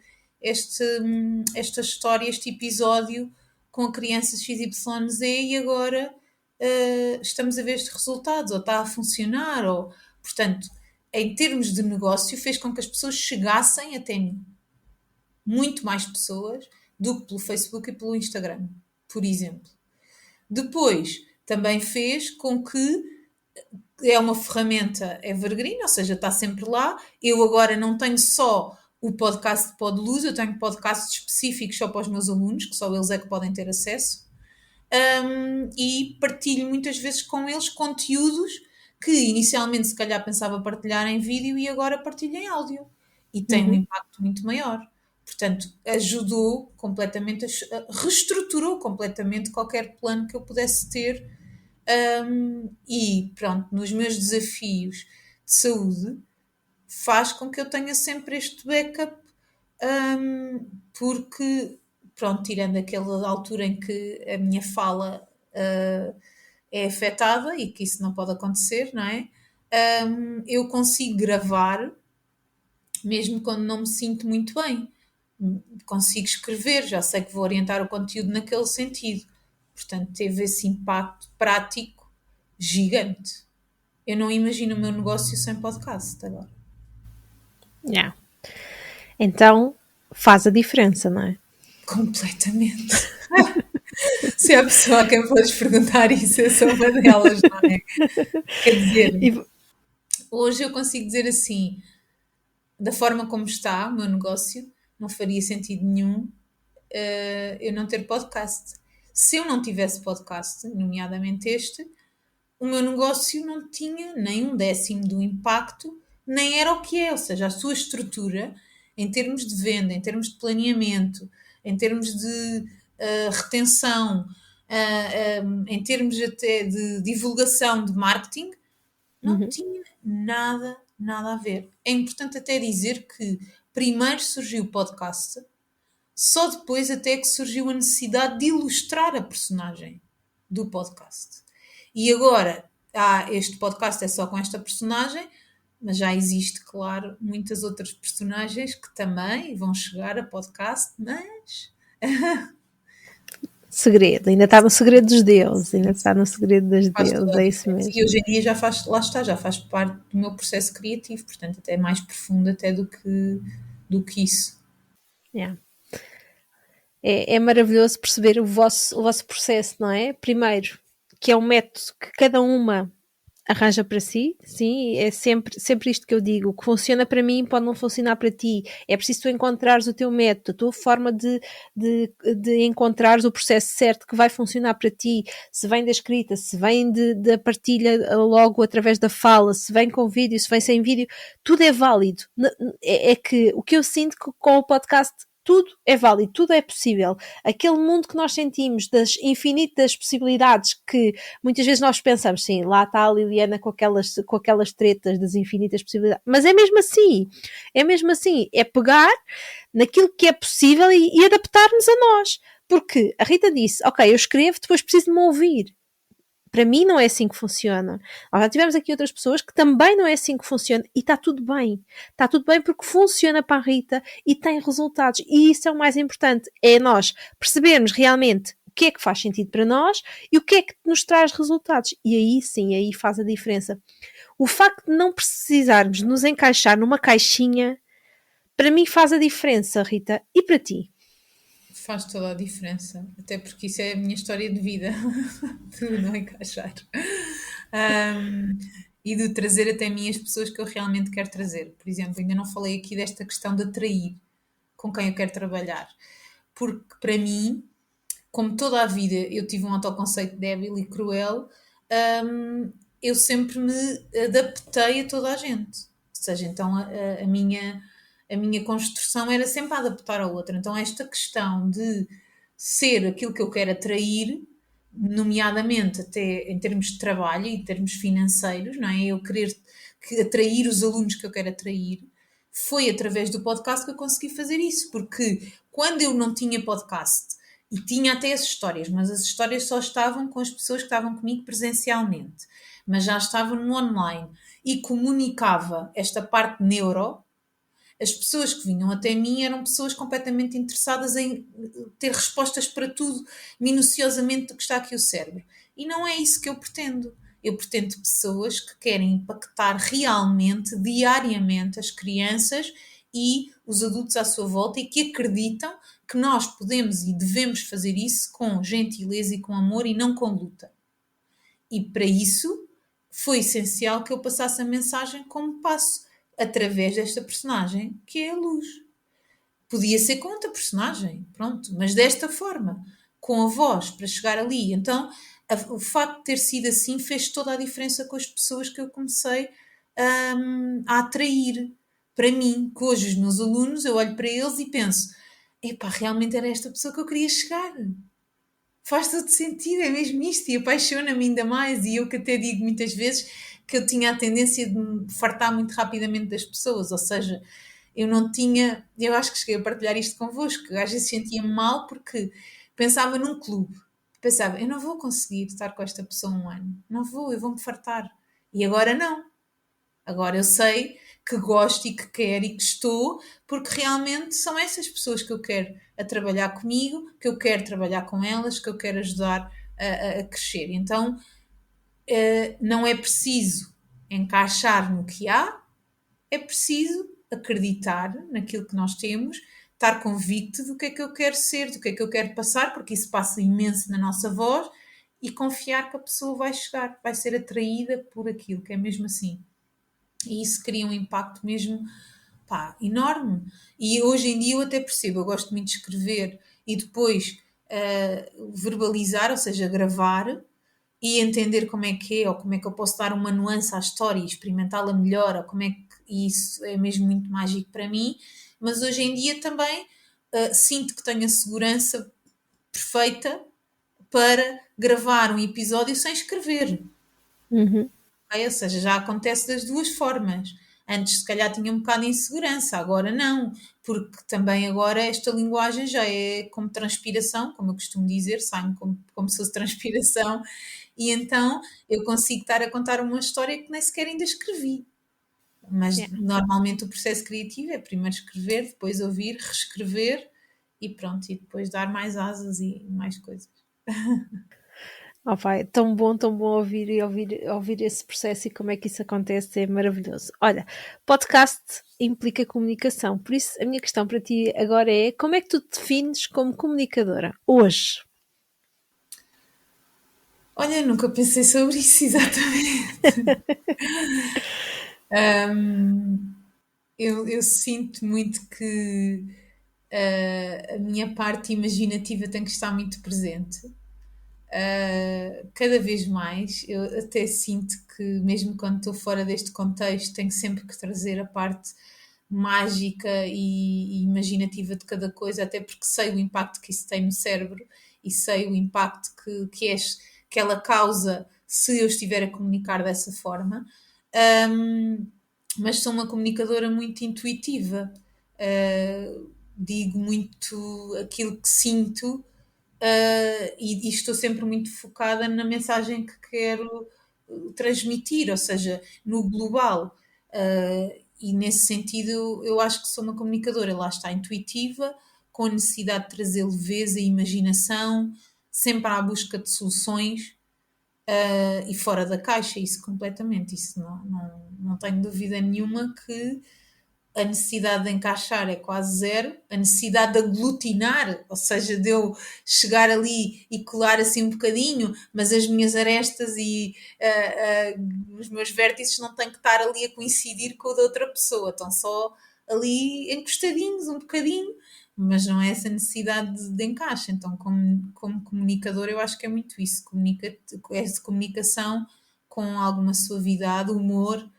[SPEAKER 2] história, este episódio com a criança XYZ e agora estamos a ver estes resultados, ou está a funcionar, ou portanto, em termos de negócio, fez com que as pessoas chegassem até mim. Muito mais pessoas do que pelo Facebook e pelo Instagram, por exemplo. Depois, também fez com que é uma ferramenta evergreen, ou seja, está sempre lá. Eu agora não tenho só o podcast de Podluz, eu tenho podcasts específicos só para os meus alunos, que só eles é que podem ter acesso. E partilho muitas vezes com eles conteúdos que inicialmente se calhar pensava partilhar em vídeo e agora partilho em áudio. E tem um impacto muito maior. Portanto, ajudou completamente, reestruturou completamente qualquer plano que eu pudesse ter. E pronto, nos meus desafios de saúde, faz com que eu tenha sempre este backup, porque, pronto, tirando aquela altura em que a minha fala é afetada e que isso não pode acontecer, não é? Eu consigo gravar mesmo quando não me sinto muito bem. Consigo escrever, já sei que vou orientar o conteúdo naquele sentido. Portanto, teve esse impacto prático gigante. Eu não imagino o meu negócio sem podcast agora.
[SPEAKER 1] Yeah. Então, faz a diferença, não é?
[SPEAKER 2] Completamente. Se a pessoa a quem podes perguntar isso, eu sou uma delas, não é? Quer dizer, hoje eu consigo dizer assim, da forma como está o meu negócio, não faria sentido nenhum eu não ter podcast. Se eu não tivesse podcast, nomeadamente este, o meu negócio não tinha nem um décimo do impacto, nem era o que é, ou seja, a sua estrutura, em termos de venda, em termos de planeamento, em termos de retenção, em termos até de divulgação, de marketing, não tinha nada, nada a ver. É importante até dizer que primeiro surgiu o podcast, só depois até que surgiu a necessidade de ilustrar a personagem do podcast. E agora, este podcast é só com esta personagem, mas já existe, claro, muitas outras personagens que também vão chegar a podcast, mas...
[SPEAKER 1] Segredo, ainda está no segredo dos deuses, ainda está no segredo dos
[SPEAKER 2] faz
[SPEAKER 1] deuses,
[SPEAKER 2] toda a
[SPEAKER 1] é isso
[SPEAKER 2] diferença.
[SPEAKER 1] mesmo.
[SPEAKER 2] E hoje em dia já faz, lá está, já faz parte do meu processo criativo, portanto até é mais profundo até do que isso.
[SPEAKER 1] Yeah. É maravilhoso perceber o vosso processo, não é? Primeiro, que é um método que cada uma arranja para si, sim, é sempre isto que eu digo, o que funciona para mim pode não funcionar para ti, é preciso tu encontrares o teu método, a tua forma de encontrares o processo certo que vai funcionar para ti, se vem da escrita, se vem da partilha logo através da fala, se vem com vídeo, se vem sem vídeo, tudo é válido, é que o que eu sinto com o podcast, tudo é válido, tudo é possível. Aquele mundo que nós sentimos das infinitas possibilidades que muitas vezes nós pensamos, sim, lá está a Liliana com aquelas tretas das infinitas possibilidades, mas é mesmo assim, é pegar naquilo que é possível e adaptar-nos a nós, porque a Rita disse, ok, eu escrevo, depois preciso de me ouvir. Para mim não é assim que funciona. Nós já tivemos aqui outras pessoas que também não é assim que funciona e está tudo bem. Está tudo bem porque funciona para a Rita e tem resultados. E isso é o mais importante. É nós percebermos realmente o que é que faz sentido para nós e o que é que nos traz resultados. E aí sim, aí faz a diferença. O facto de não precisarmos nos encaixar numa caixinha, para mim faz a diferença, Rita. E para ti?
[SPEAKER 2] Faz toda a diferença, até porque isso é a minha história de vida, de não encaixar. Um, e de trazer até mim as pessoas que eu realmente quero trazer. Por exemplo, ainda não falei aqui desta questão de atrair com quem eu quero trabalhar, porque para mim, como toda a vida eu tive um autoconceito débil e cruel, eu sempre me adaptei a toda a gente. Ou seja, então a minha construção era sempre a adaptar ao outro. Então esta questão de ser aquilo que eu quero atrair, nomeadamente até em termos de trabalho e em termos financeiros, não é? Eu querer atrair os alunos que eu quero atrair, foi através do podcast que eu consegui fazer isso, porque quando eu não tinha podcast E tinha até as histórias, mas as histórias só estavam com as pessoas que estavam comigo presencialmente, mas já estavam no online e comunicava esta parte neuro. As pessoas que vinham até mim eram pessoas completamente interessadas em ter respostas para tudo, minuciosamente do que está aqui o cérebro. E não é isso que eu pretendo. Eu pretendo pessoas que querem impactar realmente, diariamente, as crianças e os adultos à sua volta e que acreditam que nós podemos e devemos fazer isso com gentileza e com amor e não com luta. E para isso foi essencial que eu passasse a mensagem como passo, através desta personagem que é a Luz. Podia ser com outra personagem, pronto, mas desta forma, com a voz para chegar ali. Então, o facto de ter sido assim fez toda a diferença com as pessoas que eu comecei a atrair para mim. Que hoje os meus alunos, eu olho para eles e penso: epá, realmente era esta pessoa que eu queria chegar. Faz todo sentido, é mesmo isto, e apaixona-me ainda mais. E eu que até digo muitas vezes que eu tinha a tendência de me fartar muito rapidamente das pessoas, ou seja, eu não tinha, eu acho que cheguei a partilhar isto convosco, que às vezes sentia-me mal porque pensava num clube, pensava, eu não vou conseguir estar com esta pessoa um ano, não vou, eu vou-me fartar. E agora não, agora eu sei que gosto e que quero e que estou, porque realmente são essas pessoas que eu quero a trabalhar comigo, que eu quero trabalhar com elas, que eu quero ajudar a crescer. Então não é preciso encaixar no que há, é preciso acreditar naquilo que nós temos, estar convicto do que é que eu quero ser, do que é que eu quero passar, porque isso passa imenso na nossa voz, e confiar que a pessoa vai chegar, vai ser atraída por aquilo, que é mesmo assim. E isso cria um impacto mesmo, pá, enorme. E hoje em dia eu até percebo, eu gosto muito de escrever e depois verbalizar, ou seja, gravar e entender como é que é, ou como é que eu posso dar uma nuance à história e experimentá-la melhor, ou como é que e isso é mesmo muito mágico para mim. Mas hoje em dia também sinto que tenho a segurança perfeita para gravar um episódio sem escrever.
[SPEAKER 1] Uhum.
[SPEAKER 2] Ok? Ou seja, já acontece das duas formas. Antes, se calhar, tinha um bocado de insegurança, agora não, porque também agora esta linguagem já é como transpiração, como eu costumo dizer, sai-me como se fosse transpiração, e então eu consigo estar a contar uma história que nem sequer ainda escrevi.
[SPEAKER 1] Yeah.
[SPEAKER 2] Mas normalmente o processo criativo é primeiro escrever, depois ouvir, reescrever e pronto, e depois dar mais asas e mais coisas.
[SPEAKER 1] Oh, vai, tão bom ouvir e ouvir esse processo e como é que isso acontece, é maravilhoso. Olha, podcast implica comunicação, por isso a minha questão para ti agora é como é que tu te defines como comunicadora hoje?
[SPEAKER 2] Olha, nunca pensei sobre isso exatamente. Hum, eu sinto muito que a minha parte imaginativa tem que estar muito presente. Cada vez mais, eu até sinto que, mesmo quando estou fora deste contexto, tenho sempre que trazer a parte mágica e imaginativa de cada coisa, até porque sei o impacto que isso tem no cérebro e sei o impacto que ela causa se eu estiver a comunicar dessa forma. Um, mas sou uma comunicadora muito intuitiva. Digo muito aquilo que sinto e estou sempre muito focada na mensagem que quero transmitir, ou seja, no global. E nesse sentido, eu acho que sou uma comunicadora, lá está, intuitiva, com a necessidade de trazer leveza e imaginação, sempre à busca de soluções e fora da caixa, isso completamente. Isso não tenho dúvida nenhuma que a necessidade de encaixar é quase zero, a necessidade de aglutinar, ou seja, de eu chegar ali e colar assim um bocadinho, mas as minhas arestas e os meus vértices não têm que estar ali a coincidir com o da outra pessoa, estão só ali encostadinhos um bocadinho, mas não é essa necessidade de encaixe. Então, como comunicador, eu acho que é muito isso, essa comunicação com alguma suavidade, humor,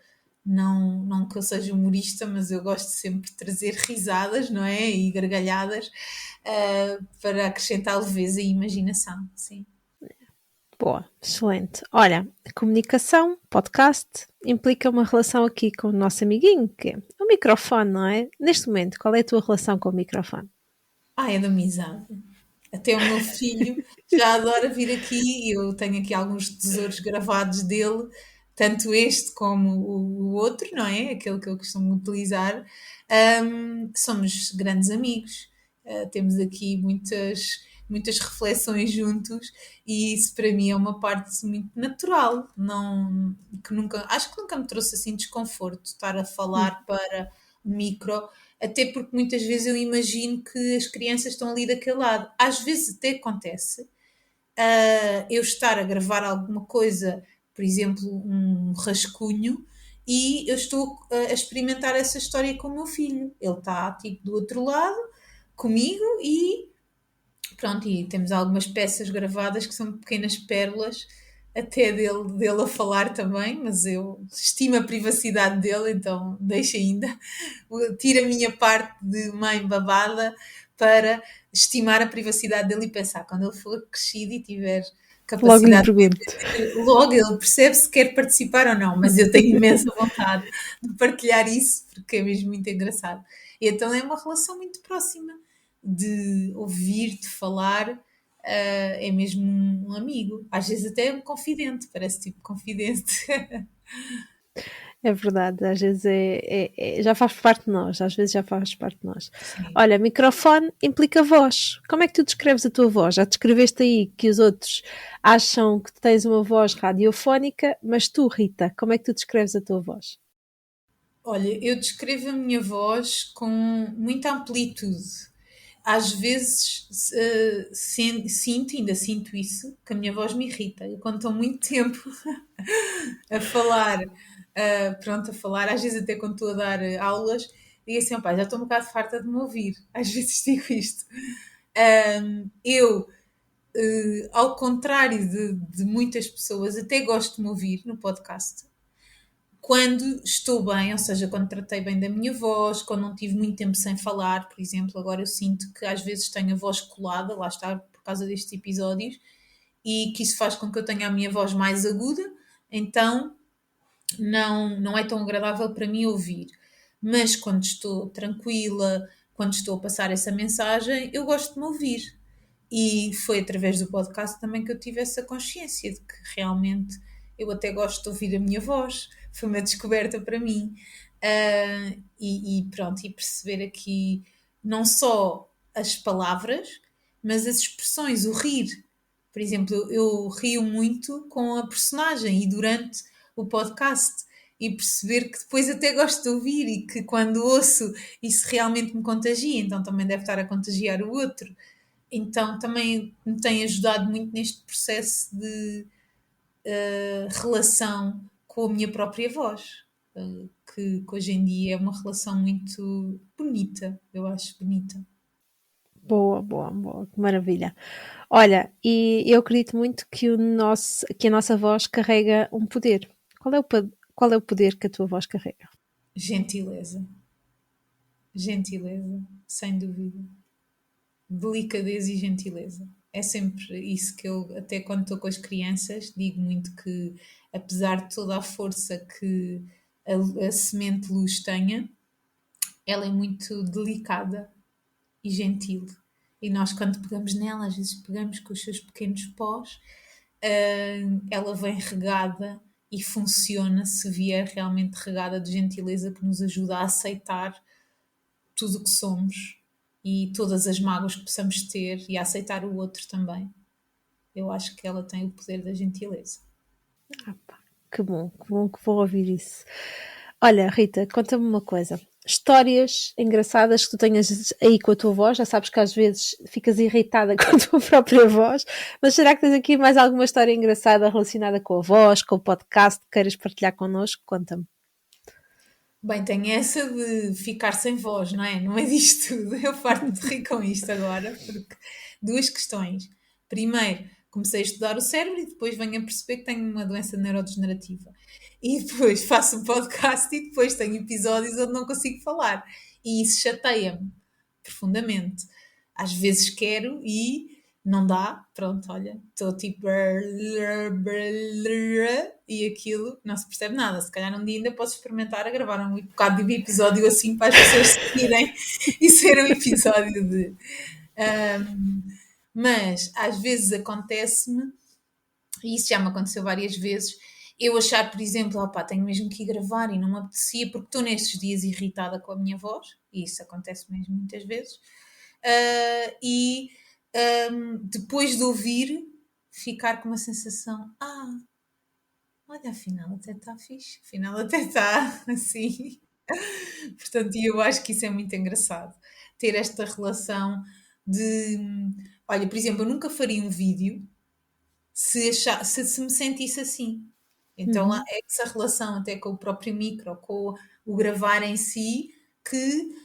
[SPEAKER 2] não que eu seja humorista, mas eu gosto sempre de trazer risadas, não é? E gargalhadas para acrescentar leveza e imaginação, sim.
[SPEAKER 1] Boa, excelente. Olha, a comunicação, podcast, implica uma relação aqui com o nosso amiguinho, que é o microfone, não é? Neste momento, qual é a tua relação com o microfone?
[SPEAKER 2] Ah, é da amizade. Até o meu filho já adora vir aqui, e eu tenho aqui alguns tesouros gravados dele, tanto este como o outro, não é? Aquele que eu costumo utilizar. Somos grandes amigos. Temos aqui muitas reflexões juntos e isso para mim é uma parte muito natural, não, que nunca, acho que nunca me trouxe assim desconforto estar a
[SPEAKER 1] Hum.
[SPEAKER 2] falar para o micro, até porque muitas vezes eu imagino que as crianças estão ali daquele lado. Às vezes até acontece eu estar a gravar alguma coisa, por exemplo, um rascunho, e eu estou a experimentar essa história com o meu filho. Ele está tipo do outro lado comigo e pronto, e temos algumas peças gravadas que são pequenas pérolas, até dele a falar também, mas eu estimo a privacidade dele, então deixo ainda, tiro a minha parte de mãe babada para estimar a privacidade dele e pensar, quando ele for crescido e tiver
[SPEAKER 1] Logo lhe
[SPEAKER 2] capacidade
[SPEAKER 1] pergunto.
[SPEAKER 2] logo ele percebe se quer participar ou não, mas eu tenho imensa vontade de partilhar isso, porque é mesmo muito engraçado. E então é uma relação muito próxima de ouvir-te falar, é mesmo um amigo. Às vezes até é um confidente, parece tipo confidente.
[SPEAKER 1] É verdade, às vezes já faz parte de nós, às vezes já faz parte de nós.
[SPEAKER 2] Sim.
[SPEAKER 1] Olha, microfone implica voz. Como é que tu descreves a tua voz? Já descreveste aí que os outros acham que tens uma voz radiofónica, mas tu, Rita, como é que tu descreves a tua voz?
[SPEAKER 2] Olha, eu descrevo a minha voz com muita amplitude. Às vezes sinto, ainda sinto isso, que a minha voz me irrita. Eu quando estou muito tempo a falar, pronto, a falar, às vezes até quando estou a dar aulas, digo assim, "Opá, já estou um bocado farta de me ouvir." Às vezes digo isto. Eu, ao contrário de muitas pessoas, até gosto de me ouvir no podcast. Quando estou bem, ou seja, quando tratei bem da minha voz, quando não tive muito tempo sem falar, por exemplo, agora eu sinto que às vezes tenho a voz colada, lá está, por causa destes episódios, e que isso faz com que eu tenha a minha voz mais aguda, então não é tão agradável para mim ouvir. Mas quando estou tranquila, quando estou a passar essa mensagem, eu gosto de me ouvir. E foi através do podcast também que eu tive essa consciência de que realmente eu até gosto de ouvir a minha voz. Foi uma descoberta para mim. E pronto, e perceber aqui não só as palavras, mas as expressões, o rir. Por exemplo, eu rio muito com a personagem e durante o podcast e perceber que depois até gosto de ouvir e que quando ouço isso realmente me contagia, então também deve estar a contagiar o outro. Então também me tem ajudado muito neste processo de relação com a minha própria voz, que hoje em dia é uma relação muito bonita, eu acho bonita.
[SPEAKER 1] Boa, boa, boa, que maravilha. Olha, e eu acredito muito que a nossa voz carrega um poder. Qual é o poder que a tua voz carrega?
[SPEAKER 2] Gentileza, gentileza, sem dúvida. Delicadeza e gentileza. É sempre isso que eu, até quando estou com as crianças, digo muito que, apesar de toda a força que a semente luz tenha, ela é muito delicada e gentil. E nós, quando pegamos nela, às vezes pegamos com os seus pequenos pós, ela vem regada e funciona se vier realmente regada de gentileza que nos ajuda a aceitar tudo o que somos e todas as mágoas que possamos ter e a aceitar o outro também. Eu acho que ela tem o poder da gentileza.
[SPEAKER 1] Ah, pá, que bom que vou ouvir isso. Olha, Rita, conta-me uma coisa. Histórias engraçadas que tu tenhas aí com a tua voz, já sabes que às vezes ficas irritada com a tua própria voz, mas será que tens aqui mais alguma história engraçada relacionada com a voz, com o podcast que queiras partilhar connosco? Conta-me.
[SPEAKER 2] Bem, tem essa de ficar sem voz, não é? No meio disto tudo. Eu farto de rir com isto agora, porque duas questões. Primeiro, comecei a estudar o cérebro e depois venho a perceber que tenho uma doença neurodegenerativa. E depois faço um podcast e depois tenho episódios onde não consigo falar. E isso chateia-me profundamente. Às vezes quero e não dá. Pronto, olha, estou tipo e aquilo não se percebe nada. Se calhar um dia ainda posso experimentar a gravar um bocado de episódio assim para as pessoas seguirem e ser um episódio de. Mas às vezes acontece-me, e isso já me aconteceu várias vezes, eu achar, por exemplo, opá, tenho mesmo que ir gravar e não me apetecia porque estou nestes dias irritada com a minha voz, e isso acontece mesmo muitas vezes, e depois de ouvir, ficar com uma sensação, olha, afinal até está fixe, afinal até está assim. Portanto, e eu acho que isso é muito engraçado, ter esta relação de, olha, por exemplo, eu nunca faria um vídeo se me sentisse assim. Então lá
[SPEAKER 1] Uhum.
[SPEAKER 2] é essa relação até com o próprio micro, com o gravar em si, que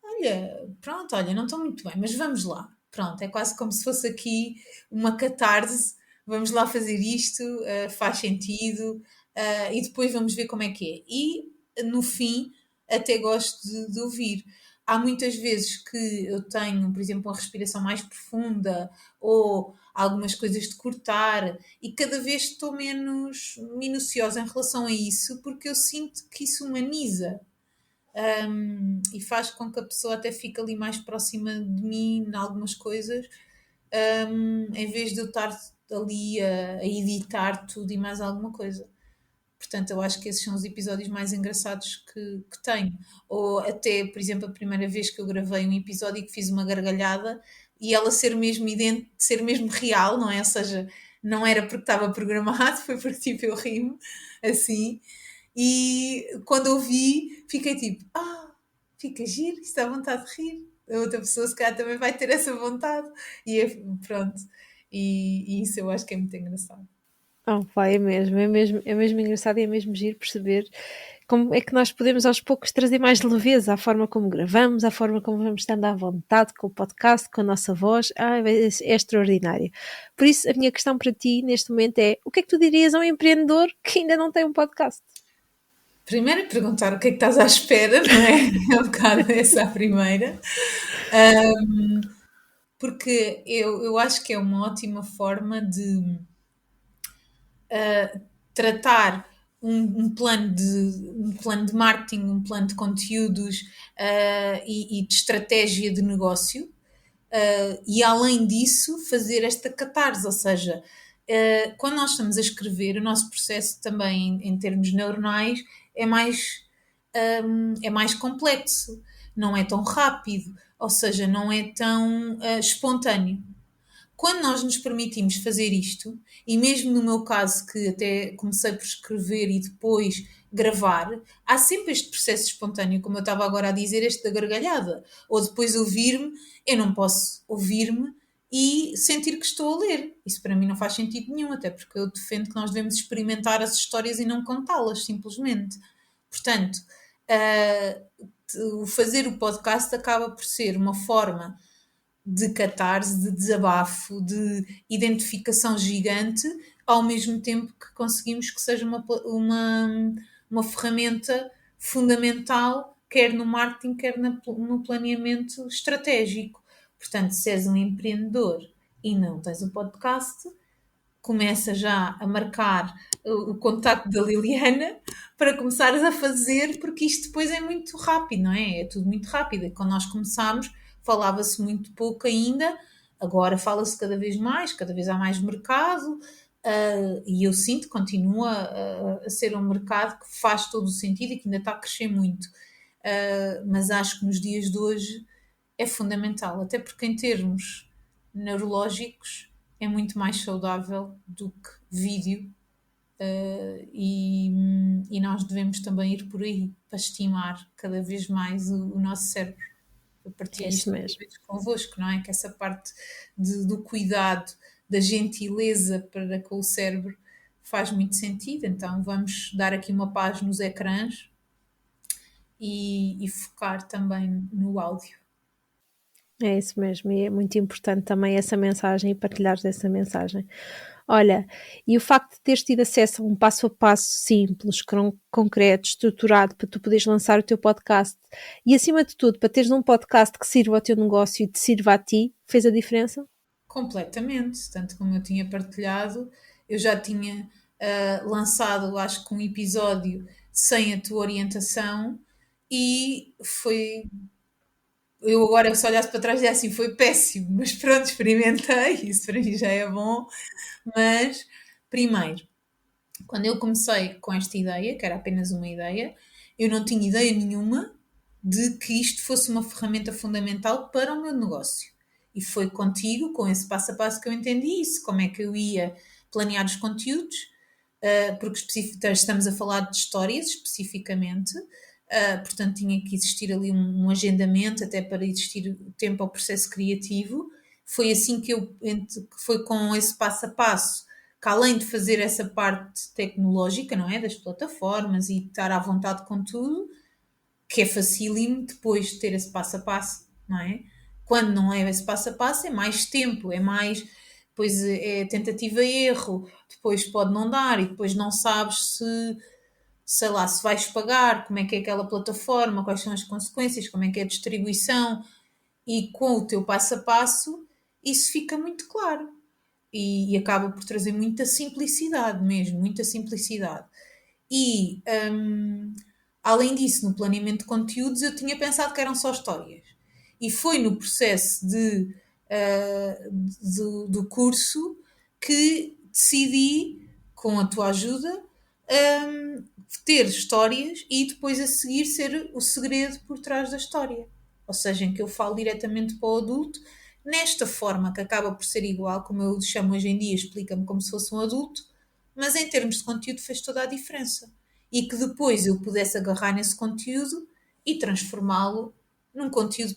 [SPEAKER 2] olha, pronto, olha, não estou muito bem, mas vamos lá. Pronto, é quase como se fosse aqui uma catarse. Vamos lá fazer isto, faz sentido, e depois vamos ver como é que é. E no fim, até gosto de ouvir. Há muitas vezes que eu tenho, por exemplo, uma respiração mais profunda ou algumas coisas de cortar, e cada vez estou menos minuciosa em relação a isso, porque eu sinto que isso humaniza e faz com que a pessoa até fique ali mais próxima de mim em algumas coisas, em vez de eu estar ali a editar tudo e mais alguma coisa. Portanto, eu acho que esses são os episódios mais engraçados que tenho. Ou até, por exemplo, a primeira vez que eu gravei um episódio e que fiz uma gargalhada e ela ser mesmo idêntica, ser mesmo real, não é? Ou seja, não era porque estava programado, foi porque tipo eu rimo assim. E quando eu vi, fiquei tipo, fica giro, isto dá vontade de rir. A outra pessoa se calhar também vai ter essa vontade. E pronto. E isso eu acho que é muito engraçado.
[SPEAKER 1] Oh, pá, é mesmo engraçado e é mesmo giro perceber como é que nós podemos aos poucos trazer mais leveza à forma como gravamos, à forma como vamos estando à vontade com o podcast, com a nossa voz. É extraordinário. Por isso, a minha questão para ti neste momento é: o que é que tu dirias a um empreendedor que ainda não tem um podcast?
[SPEAKER 2] Primeiro é perguntar o que é que estás à espera, não é? É um bocado essa a primeira. Um, Porque eu acho que é uma ótima forma de tratar um plano de marketing, um plano de conteúdos e de estratégia de negócio. E além disso, fazer esta catarse, ou seja, quando nós estamos a escrever, o nosso processo também em termos neuronais é mais, é mais complexo, não é tão rápido, ou seja, não é tão espontâneo. Quando nós nos permitimos fazer isto, e mesmo no meu caso, que até comecei por escrever e depois gravar, há sempre este processo espontâneo, como eu estava agora a dizer, este da gargalhada. Ou depois ouvir-me, eu não posso ouvir-me e sentir que estou a ler. Isso para mim não faz sentido nenhum, até porque eu defendo que nós devemos experimentar as histórias e não contá-las, simplesmente. Portanto, o fazer o podcast acaba por ser uma forma de catarse, de desabafo, de identificação gigante, ao mesmo tempo que conseguimos que seja uma ferramenta fundamental, quer no marketing, quer no planeamento estratégico. Portanto, se és um empreendedor e não tens o podcast, começa já a marcar o contacto da Liliana para começares a fazer, porque isto depois é muito rápido, não é? É tudo muito rápido. E quando nós começámos, falava-se muito pouco ainda, agora fala-se cada vez mais, cada vez há mais mercado, e eu sinto que continua a ser um mercado que faz todo o sentido e que ainda está a crescer muito. Mas acho que nos dias de hoje é fundamental, até porque em termos neurológicos é muito mais saudável do que vídeo, e nós devemos também ir por aí para estimar cada vez mais o nosso cérebro. Eu
[SPEAKER 1] É
[SPEAKER 2] partilho
[SPEAKER 1] isso
[SPEAKER 2] isto muitas
[SPEAKER 1] mesmo.
[SPEAKER 2] vezes convosco, não é? Que essa parte do cuidado, da gentileza para com o cérebro faz muito sentido. Então vamos dar aqui uma paz nos ecrãs e focar também no áudio.
[SPEAKER 1] É isso mesmo, e é muito importante também essa mensagem e partilhares essa mensagem. Olha, e o facto de teres tido acesso a um passo a passo simples, concreto, estruturado, para tu poderes lançar o teu podcast e, acima de tudo, para teres um podcast que sirva ao teu negócio e te sirva a ti, fez a diferença?
[SPEAKER 2] Completamente, tanto como eu tinha partilhado, eu já tinha lançado, acho que um episódio sem a tua orientação e foi. eu agora, se olhasse para trás, dizia assim, foi péssimo, mas pronto, experimentei, isso para mim já é bom. Mas, primeiro, quando eu comecei com esta ideia, que era apenas uma ideia, eu não tinha ideia nenhuma de que isto fosse uma ferramenta fundamental para o meu negócio. E foi contigo, com esse passo a passo, que eu entendi isso, como é que eu ia planear os conteúdos, porque estamos a falar de histórias especificamente, portanto tinha que existir ali um agendamento até para existir tempo ao processo criativo. Foi assim que foi com esse passo a passo, que além de fazer essa parte tecnológica, não é, das plataformas e estar à vontade com tudo, que é facílimo depois de ter esse passo a passo, não é? Quando não é esse passo a passo, é mais tempo, é mais, depois é tentativa e erro, depois pode não dar e depois não sabes se, sei lá, se vais pagar, como é que é aquela plataforma, quais são as consequências, como é que é a distribuição, e com o teu passo a passo isso fica muito claro e acaba por trazer muita simplicidade mesmo, muita simplicidade. E além disso, no planeamento de conteúdos, eu tinha pensado que eram só histórias. E foi no processo do curso que decidi, com a tua ajuda, ter histórias e depois a seguir ser o segredo por trás da história. Ou seja, em que eu falo diretamente para o adulto, nesta forma que acaba por ser igual, como eu chamo hoje em dia, explica-me como se fosse um adulto, mas em termos de conteúdo fez toda a diferença. E que depois eu pudesse agarrar nesse conteúdo e transformá-lo num conteúdo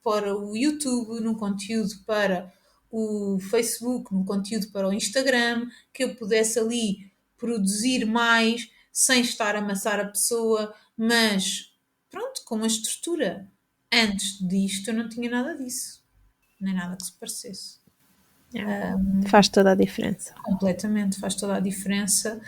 [SPEAKER 2] para o YouTube, num conteúdo para o Facebook, num conteúdo para o Instagram, que eu pudesse ali produzir mais sem estar a amassar a pessoa, mas pronto, com uma estrutura. Antes disto eu não tinha nada disso, nem nada que se parecesse.
[SPEAKER 1] Yeah. Faz toda a diferença.
[SPEAKER 2] Completamente, faz toda a diferença.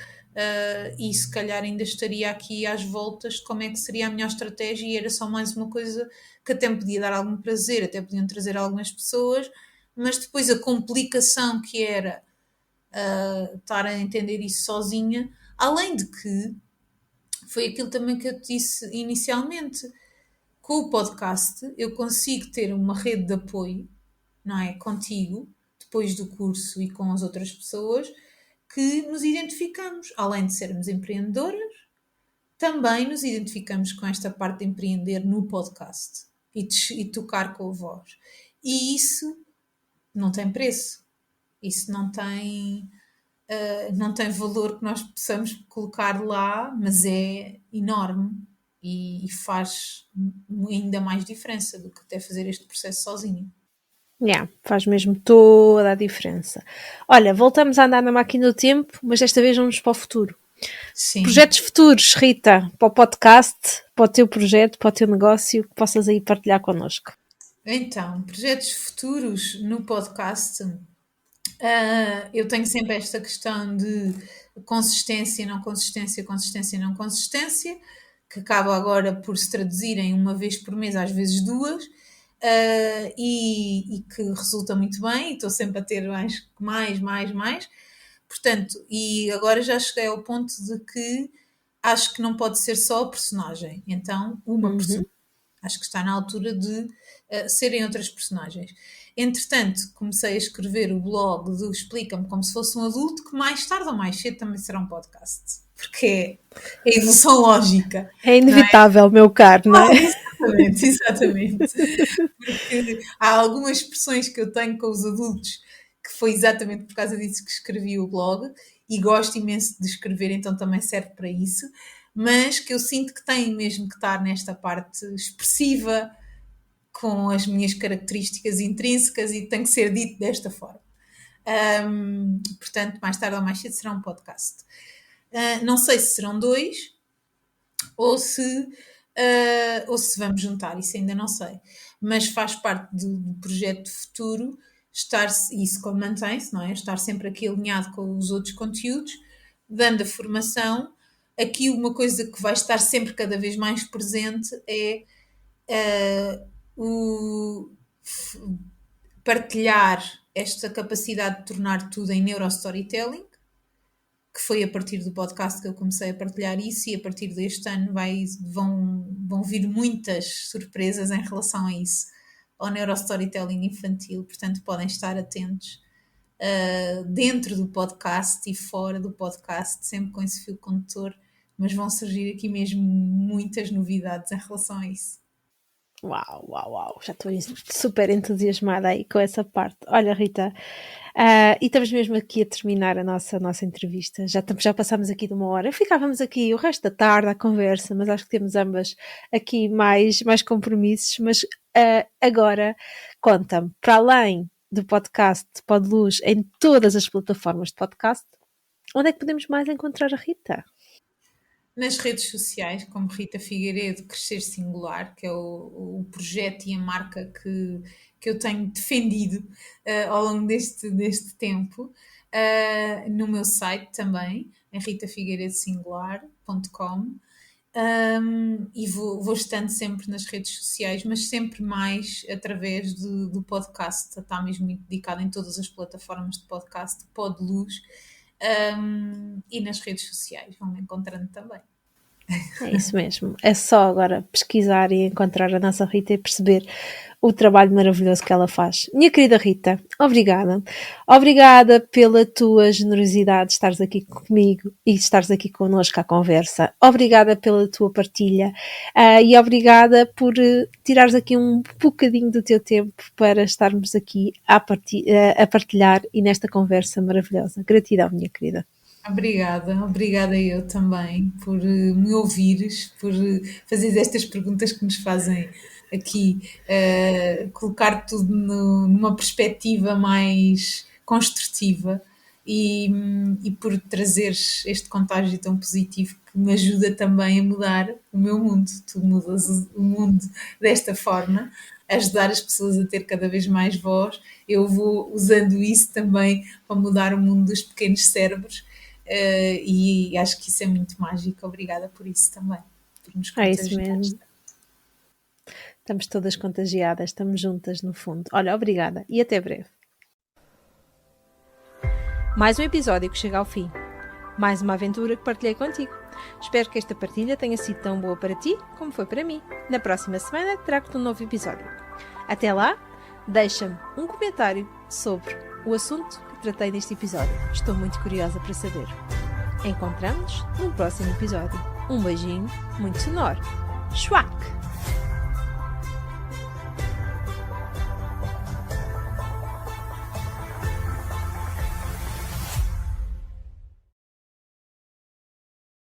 [SPEAKER 2] E se calhar ainda estaria aqui às voltas de como é que seria a melhor estratégia, e era só mais uma coisa que até me podia dar algum prazer, até podiam trazer algumas pessoas, mas depois a complicação que era estar a entender isso sozinha, além de que foi aquilo também que eu te disse inicialmente. Com o podcast, eu consigo ter uma rede de apoio, não é? Contigo, depois do curso e com as outras pessoas, que nos identificamos. Além de sermos empreendedoras, também nos identificamos com esta parte de empreender no podcast e tocar com a voz. E isso não tem preço. Isso não tem valor que nós possamos colocar lá, mas é enorme e faz ainda mais diferença do que até fazer este processo sozinho.
[SPEAKER 1] Yeah, faz mesmo toda a diferença. Olha, voltamos a andar na máquina do tempo, mas desta vez vamos para o futuro.
[SPEAKER 2] Sim.
[SPEAKER 1] Projetos futuros, Rita, para o podcast, para o teu projeto, para o teu negócio, que possas aí partilhar connosco.
[SPEAKER 2] Então, projetos futuros no podcast. Eu tenho sempre esta questão de consistência, não consistência, consistência, não consistência, que acaba agora por se traduzir em uma vez por mês, às vezes duas, e que resulta muito bem, e estou sempre a ter mais. Portanto, e agora já cheguei ao ponto de que acho que não pode ser só a personagem, então uma personagem. Acho que está na altura de serem outras personagens. Entretanto, comecei a escrever o blog do Explica-me como se fosse um adulto, que mais tarde ou mais cedo também será um podcast. Porque é a evolução lógica,
[SPEAKER 1] É
[SPEAKER 2] não é?
[SPEAKER 1] inevitável, meu caro, não é?
[SPEAKER 2] Exatamente. Porque há algumas expressões que eu tenho com os adultos que foi exatamente por causa disso que escrevi o blog e gosto imenso de escrever, então também serve para isso, mas que eu sinto que tem mesmo que estar nesta parte expressiva com as minhas características intrínsecas e tem que ser dito desta forma. Portanto, mais tarde ou mais cedo será um podcast. Não sei se serão dois ou se vamos juntar, isso ainda não sei. Mas faz parte do projeto futuro estar, e isso mantém-se, não é? Estar sempre aqui alinhado com os outros conteúdos, dando a formação. Aqui uma coisa que vai estar sempre cada vez mais presente é o partilhar esta capacidade de tornar tudo em neurostorytelling, que foi a partir do podcast que eu comecei a partilhar isso, e a partir deste ano vão vir muitas surpresas em relação a isso, ao neurostorytelling infantil, portanto podem estar atentos dentro do podcast e fora do podcast, sempre com esse fio condutor, mas vão surgir aqui mesmo muitas novidades em relação a isso.
[SPEAKER 1] Uau, uau, uau, já estou super entusiasmada aí com essa parte. Olha, Rita, e estamos mesmo aqui a terminar a nossa entrevista. Já passámos aqui de 1 hora. Ficávamos aqui o resto da tarde à conversa, mas acho que temos ambas aqui mais compromissos. Mas agora, conta-me, para além do podcast Podluz em todas as plataformas de podcast, onde é que podemos mais encontrar a Rita?
[SPEAKER 2] Nas redes sociais, como Rita Figueiredo Crescer Singular, que é o projeto e a marca que eu tenho defendido ao longo deste tempo. No meu site também, em ritafigueiredosingular.com. E vou estando sempre nas redes sociais, mas sempre mais através do podcast. Está mesmo muito dedicado em todas as plataformas de podcast, Podluz, e nas redes sociais, vão-me encontrando também.
[SPEAKER 1] É isso mesmo, é só agora pesquisar e encontrar a nossa Rita e perceber o trabalho maravilhoso que ela faz. Minha querida Rita, obrigada pela tua generosidade de estares aqui comigo e de estares aqui connosco à conversa, obrigada pela tua partilha e obrigada por tirares aqui um bocadinho do teu tempo para estarmos aqui a partilhar e nesta conversa maravilhosa. Gratidão, minha querida.
[SPEAKER 2] Obrigada eu também por me ouvires, por fazeres estas perguntas que nos fazem aqui colocar tudo numa perspectiva mais construtiva e por trazeres este contágio tão positivo que me ajuda também a mudar o meu mundo. Tu mudas o mundo desta forma, a ajudar as pessoas a ter cada vez mais voz. Eu vou usando isso também para mudar o mundo dos pequenos cérebros. E acho que isso é muito mágico. Obrigada por isso também, por nos
[SPEAKER 1] contagiar. É isso mesmo. Estamos todas contagiadas, estamos juntas no fundo. Olha, obrigada e até breve. Mais um episódio que chega ao fim. Mais uma aventura que partilhei contigo. Espero que esta partilha tenha sido tão boa para ti como foi para mim. Na próxima semana trago-te um novo episódio. Até lá, deixa-me um comentário sobre o assunto que tratei neste episódio. Estou muito curiosa para saber. Encontramos-nos no próximo episódio. Um beijinho muito sonoro. Schwack!